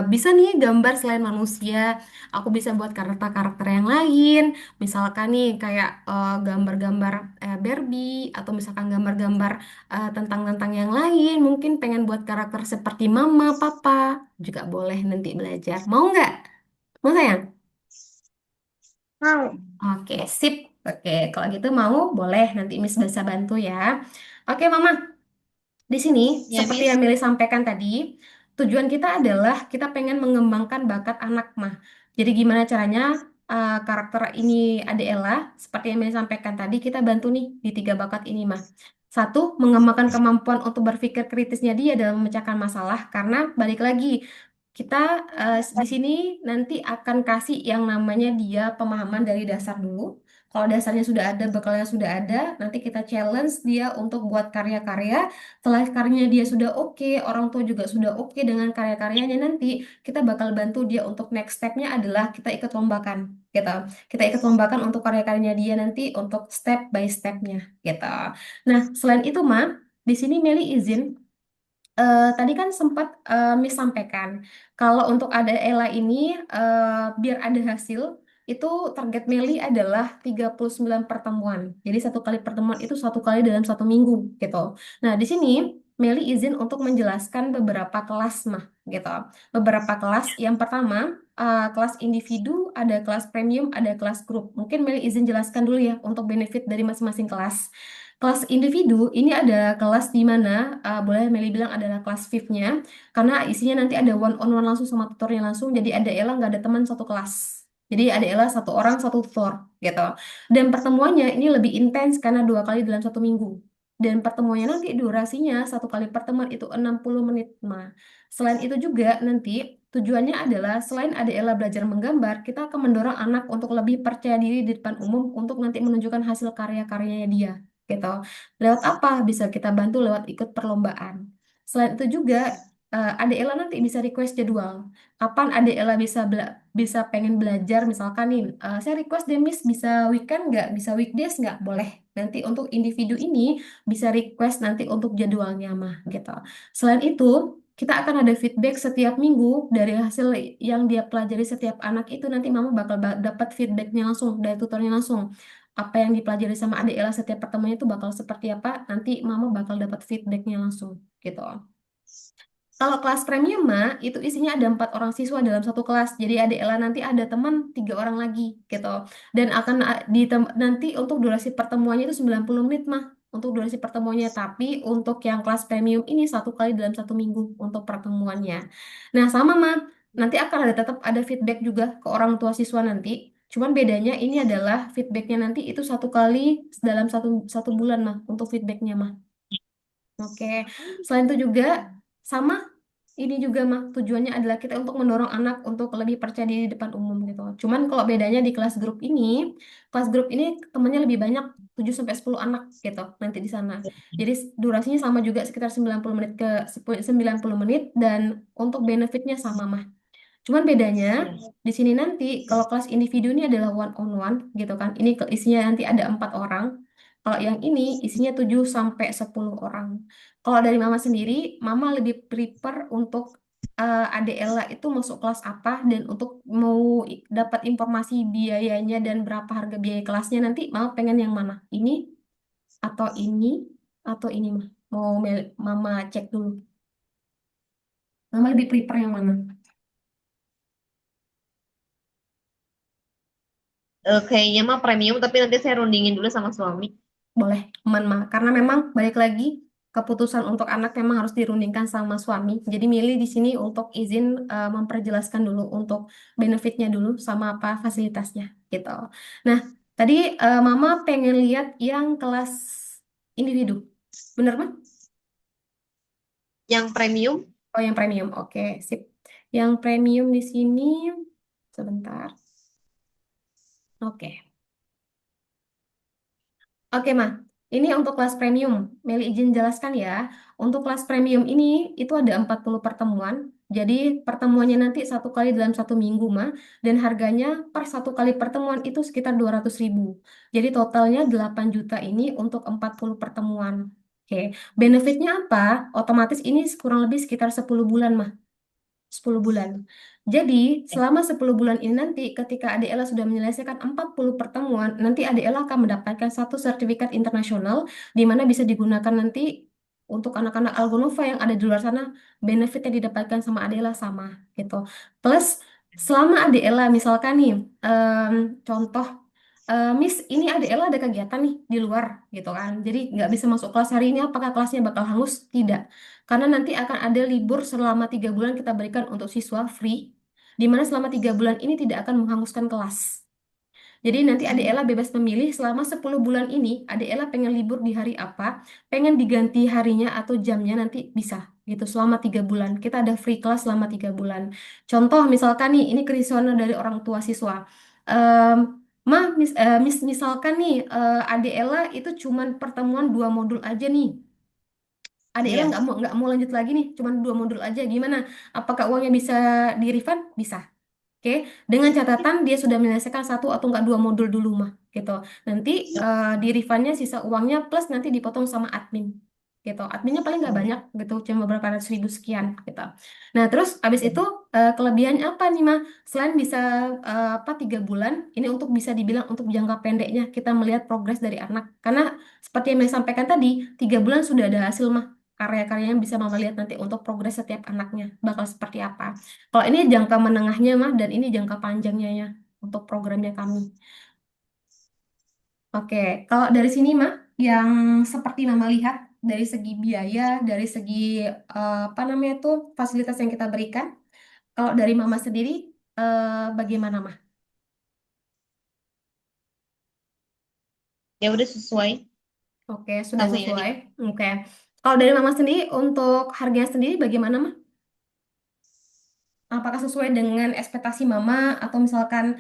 bisa nih gambar selain manusia. Aku bisa buat karakter-karakter yang lain, misalkan nih kayak gambar-gambar Barbie atau misalkan gambar-gambar tentang yang lain. Mungkin pengen buat karakter seperti Mama, Papa, juga boleh nanti belajar. Mau nggak? Mau sayang? Mau. Oke, sip. Oke, kalau gitu mau boleh nanti Miss bisa bantu ya. Oke, Mama. Di sini, Ya, seperti Miss. yang Meli sampaikan tadi, tujuan kita adalah kita pengen mengembangkan bakat anak mah. Jadi gimana caranya karakter ini Ade Ella, seperti yang Meli sampaikan tadi, kita bantu nih di tiga bakat ini mah. Satu, mengembangkan kemampuan untuk berpikir kritisnya dia dalam memecahkan masalah, karena balik lagi, kita di sini nanti akan kasih yang namanya dia pemahaman dari dasar dulu. Kalau dasarnya sudah ada, bekalnya sudah ada, nanti kita challenge dia untuk buat karya-karya. Setelah karyanya dia sudah oke, orang tua juga sudah oke dengan karya-karyanya, nanti kita bakal bantu dia untuk next step-nya adalah kita ikut lombakan gitu. Kita ikut lombakan untuk karya-karyanya dia nanti untuk step by step-nya gitu. Nah, selain itu mah di sini Meli izin tadi kan sempat Miss sampaikan kalau untuk ada Ella ini biar ada hasil itu target Meli adalah 39 pertemuan. Jadi satu kali pertemuan itu satu kali dalam satu minggu gitu. Nah, di sini Meli izin untuk menjelaskan beberapa kelas mah gitu. Beberapa kelas. Yang pertama kelas individu, ada kelas premium, ada kelas grup. Mungkin Meli izin jelaskan dulu ya untuk benefit dari masing-masing kelas. Kelas individu ini ada kelas di mana boleh Meli bilang adalah kelas VIP-nya karena isinya nanti ada one on one langsung sama tutornya langsung. Jadi ada Ella nggak ada teman satu kelas. Jadi ada Ella satu orang satu tutor gitu. Dan pertemuannya ini lebih intens karena dua kali dalam satu minggu. Dan pertemuannya nanti durasinya satu kali pertemuan itu 60 menit. Nah, selain itu juga nanti tujuannya adalah selain ada Ella belajar menggambar, kita akan mendorong anak untuk lebih percaya diri di depan umum untuk nanti menunjukkan hasil karya-karyanya dia gitu. Lewat apa? Bisa kita bantu lewat ikut perlombaan. Selain itu juga Ade Ella nanti bisa request jadwal. Kapan Ade Ella bisa pengen belajar misalkan nih, saya request deh Miss bisa weekend nggak, bisa weekdays nggak, boleh. Nanti untuk individu ini bisa request nanti untuk jadwalnya mah gitu. Selain itu kita akan ada feedback setiap minggu dari hasil yang dia pelajari setiap anak itu nanti mama bakal dapat feedbacknya langsung dari tutornya langsung apa yang dipelajari sama adik Ella setiap pertemuan itu bakal seperti apa, nanti mama bakal dapat feedbacknya langsung gitu. Kalau kelas premium mah itu isinya ada 4 orang siswa dalam satu kelas. Jadi adik Ella nanti ada teman 3 orang lagi gitu. Dan akan nanti untuk durasi pertemuannya itu 90 menit mah untuk durasi pertemuannya. Tapi untuk yang kelas premium ini satu kali dalam satu minggu untuk pertemuannya. Nah sama mah nanti akan ada tetap ada feedback juga ke orang tua siswa nanti. Cuman bedanya ini adalah feedbacknya nanti itu satu kali dalam satu satu bulan mah untuk feedbacknya mah. Oke, selain itu juga sama ini juga mah tujuannya adalah kita untuk mendorong anak untuk lebih percaya diri di depan umum gitu. Cuman kalau bedanya di kelas grup ini temannya lebih banyak 7 sampai 10 anak gitu nanti di sana. Jadi durasinya sama juga sekitar 90 menit ke 90 menit dan untuk benefitnya sama mah. Cuman bedanya di sini nanti kalau kelas individu ini adalah one on one gitu kan. Ini isinya nanti ada 4 orang. Kalau yang ini isinya 7 sampai 10 orang. Kalau dari mama sendiri, mama lebih prefer untuk Ade Ella itu masuk kelas apa dan untuk mau dapat informasi biayanya dan berapa harga biaya kelasnya nanti mama pengen yang mana? Ini atau ini atau ini mah? Mau mama cek dulu. Mama lebih prefer yang mana? Kayaknya mah premium, tapi nanti saya rundingin dulu sama suami. Boleh, aman mah. Karena memang balik lagi keputusan untuk anak memang harus dirundingkan sama suami. Jadi milih di sini untuk izin memperjelaskan dulu untuk benefitnya dulu sama apa fasilitasnya gitu. Nah, tadi Mama pengen lihat yang kelas individu. Bener mah? Yang premium, Oh, yang premium. Oke, sip. Yang premium di sini sebentar. Oke. Oke, Ma. Ini untuk kelas premium. Meli izin jelaskan ya. Untuk kelas premium ini itu ada 40 pertemuan. Jadi pertemuannya nanti satu kali dalam satu minggu, Ma. Dan harganya per satu kali pertemuan itu sekitar 200.000. Jadi totalnya 8 juta ini untuk 40 pertemuan. Oke. Benefitnya apa? Otomatis ini kurang lebih sekitar 10 bulan, Ma. 10 bulan. Jadi, selama 10 bulan ini nanti ketika adik Ella sudah menyelesaikan 40 pertemuan, nanti adik Ella akan mendapatkan satu sertifikat internasional di mana bisa digunakan nanti untuk anak-anak Algonova yang ada di luar sana, benefit yang didapatkan sama adik Ella sama gitu. Plus, selama adik Ella misalkan nih, contoh Miss, ini ada Ella ada kegiatan nih di luar gitu kan. Jadi nggak bisa masuk kelas hari ini. Apakah kelasnya bakal hangus? Tidak. Karena nanti akan ada libur selama 3 bulan kita berikan untuk siswa free. Di mana selama 3 bulan ini tidak akan menghanguskan kelas. Jadi nanti adik Ella bebas memilih selama 10 bulan ini, adik Ella pengen libur di hari apa, pengen diganti harinya atau jamnya nanti bisa gitu selama 3 bulan. Kita ada free class selama 3 bulan. Contoh misalkan nih, ini questionnaire dari orang tua siswa. Misalkan nih adik Ella itu cuman pertemuan 2 modul aja nih. Adik Ella Iya. nggak mau lanjut lagi nih, cuman 2 modul aja. Gimana? Apakah uangnya bisa di refund? Bisa. Oke, dengan catatan dia sudah menyelesaikan 1 atau enggak 2 modul dulu mah, gitu. Nanti di refundnya sisa uangnya plus nanti dipotong sama admin, gitu. Adminnya paling nggak banyak, gitu, cuma beberapa ratus ribu sekian, gitu. Nah, terus abis itu kelebihannya apa nih mah? Selain bisa 3 bulan, ini untuk bisa dibilang untuk jangka pendeknya kita melihat progres dari anak. Karena seperti yang saya sampaikan tadi, 3 bulan sudah ada hasil mah karya-karya yang bisa mama lihat nanti untuk progres setiap anaknya bakal seperti apa. Kalau ini jangka menengahnya mah dan ini jangka panjangnya ya untuk programnya kami. Oke, kalau dari sini mah yang seperti mama lihat dari segi biaya, dari segi apa namanya tuh fasilitas yang kita berikan. Kalau dari mama sendiri bagaimana mah? Ya udah sesuai Oke, sudah kamu yang sesuai. Oke. Kalau dari mama sendiri untuk harganya sendiri bagaimana mah? Apakah sesuai dengan ekspektasi mama atau misalkan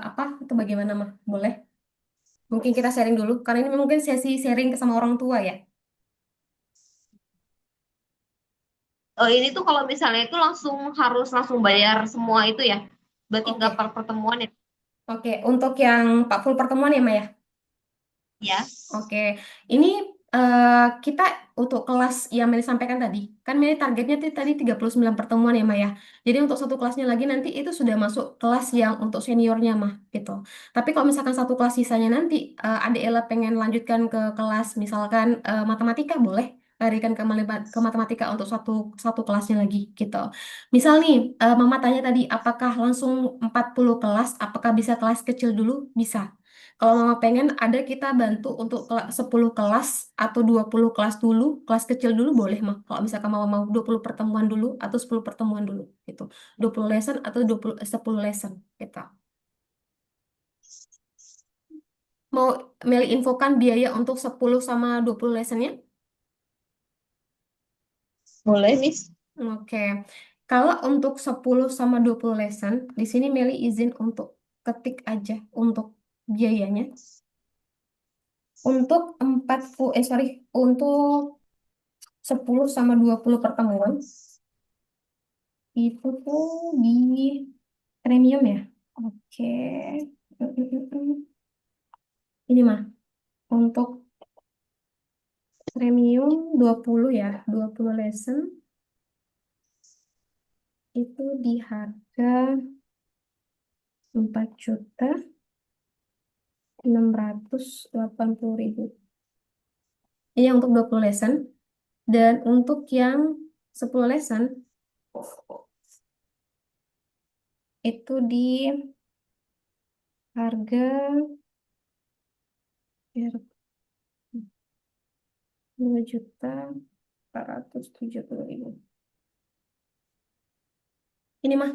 apa itu bagaimana mah? Boleh? Mungkin kita sharing dulu, karena ini mungkin sesi sharing sama orang tua ya. ini tuh kalau misalnya itu harus langsung bayar semua itu ya. Berarti nggak Oke, per pertemuan ya. oke. Untuk yang Pak full pertemuan ya, Maya? Ya. Oke, ini kita untuk kelas yang Meli sampaikan tadi, kan Meli targetnya tadi 39 pertemuan ya, Maya. Jadi untuk satu kelasnya lagi nanti itu sudah masuk kelas yang untuk seniornya, mah, gitu. Tapi kalau misalkan satu kelas sisanya nanti, adik Ella pengen lanjutkan ke kelas, misalkan matematika, boleh larikan ke matematika untuk satu satu kelasnya lagi, gitu. Misal nih, Mama tanya tadi, apakah langsung 40 kelas, apakah bisa kelas kecil dulu? Bisa. Kalau mama pengen ada kita bantu untuk 10 kelas atau 20 kelas dulu, kelas kecil dulu boleh mah. Kalau misalkan mama mau 20 pertemuan dulu atau 10 pertemuan dulu gitu. 20 lesson atau 10 lesson gitu. Mau Meli infokan biaya untuk 10 sama 20 lessonnya? Boleh, Miss. Oke. Kalau untuk 10 sama 20 lesson, di sini Meli izin untuk ketik aja untuk biayanya. Untuk untuk 10 sama 20 pertemuan itu tuh di premium ya. Oke. Ini mah untuk premium 20 ya, 20 lesson itu di harga 4.680.000. Ini yang untuk 20 lesson dan untuk yang 10 lesson itu di harga 2.470.000. Ini mah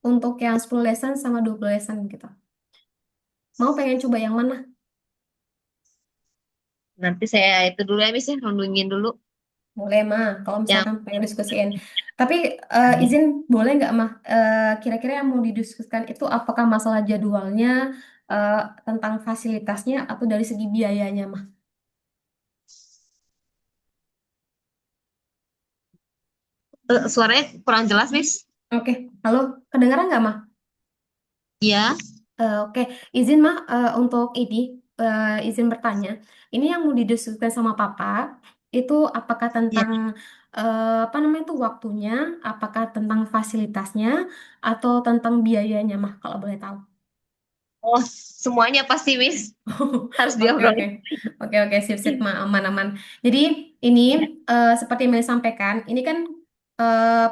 untuk yang 10 lesson sama 20 lesson gitu. Mau pengen coba yang mana? Nanti saya itu dulu ya, Miss ya, rundungin dulu. Boleh mah, kalau Yang misalkan pengen diskusiin. Tapi izin boleh nggak mah? Kira-kira yang mau didiskusikan itu apakah masalah jadwalnya, eh, tentang fasilitasnya, atau dari segi biayanya mah? suaranya kurang jelas, Miss. Oke, halo, kedengaran nggak mah? Iya. Oke, izin mah untuk ini, izin bertanya. Ini yang mau didiskusikan sama Papa itu apakah Iya. tentang apa namanya itu waktunya, apakah tentang fasilitasnya, atau tentang biayanya mah kalau boleh tahu? Oh, semuanya pasti, Miss. Harus Oke, oke. diobrolin. Oke, oke, sip, sip, aman, aman. Jadi, ini seperti yang saya sampaikan, ini kan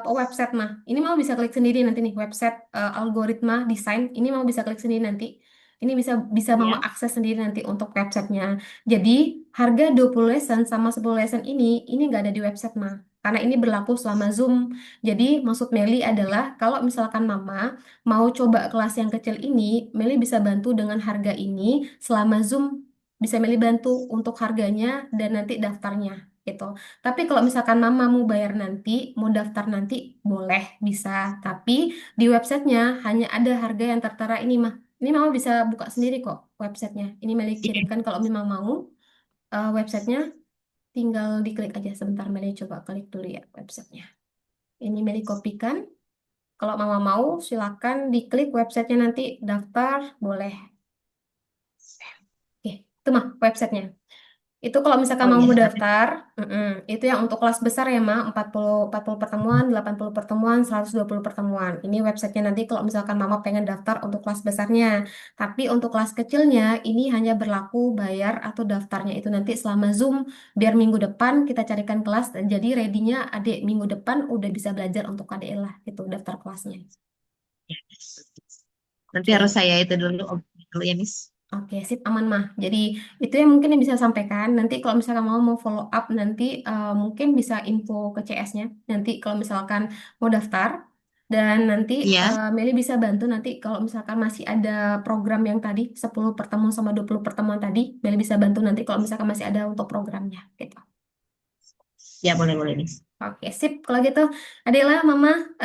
website mah. Ini mau bisa klik sendiri nanti nih website algoritma desain. Ini mau bisa klik sendiri nanti. Ini bisa bisa mau Ya. akses sendiri nanti untuk websitenya. Jadi harga 20 lesson sama 10 lesson ini nggak ada di website mah. Karena ini berlaku selama Zoom. Jadi maksud Meli adalah kalau misalkan Mama mau coba kelas yang kecil ini, Meli bisa bantu dengan harga ini selama Zoom. Bisa Meli bantu untuk harganya dan nanti daftarnya gitu. Tapi kalau misalkan Mama mau bayar nanti, mau daftar nanti, boleh, bisa. Tapi di websitenya hanya ada harga yang tertera ini mah. Ini Mama bisa buka sendiri kok websitenya. Ini Meli Iya. kirimkan kalau memang mau websitenya, tinggal diklik aja sebentar. Meli coba klik dulu ya websitenya. Ini Meli kopikan. Kalau Mama mau, silakan diklik websitenya nanti daftar, boleh. Oke, itu mah websitenya. Itu kalau misalkan Oh mau iya. daftar, itu yang untuk kelas besar ya, Ma, 40 pertemuan, 80 pertemuan, 120 pertemuan. Ini websitenya nanti kalau misalkan Mama pengen daftar untuk kelas besarnya. Tapi untuk kelas kecilnya, ini hanya berlaku bayar atau daftarnya itu nanti selama Zoom, biar minggu depan kita carikan kelas. Jadi ready-nya adik minggu depan udah bisa belajar untuk adik lah, itu daftar kelasnya. Nanti harus Oke. saya itu dulu ya, Miss. Oke, sip aman mah. Jadi itu yang mungkin yang bisa sampaikan. Nanti kalau misalkan mau follow up nanti mungkin bisa info ke CS-nya. Nanti kalau misalkan mau daftar dan nanti Iya. Meli bisa bantu nanti kalau misalkan masih ada program yang tadi 10 pertemuan sama 20 pertemuan tadi, Meli bisa bantu nanti kalau misalkan masih ada untuk programnya gitu. Ya, boleh-boleh, Miss. Oke, sip. Kalau gitu, Adela, Mama,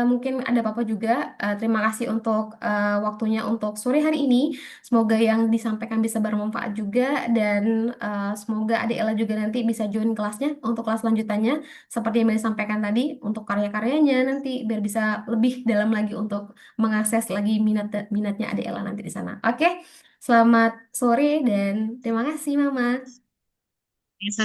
mungkin ada apa-apa juga. Terima kasih untuk waktunya untuk sore hari ini. Semoga yang disampaikan bisa bermanfaat juga dan semoga Adela juga nanti bisa join kelasnya untuk kelas lanjutannya seperti yang disampaikan tadi untuk karya-karyanya nanti biar bisa lebih dalam lagi untuk mengakses lagi minatnya Adela nanti di sana. Oke, selamat sore dan terima kasih, Mama. Yes,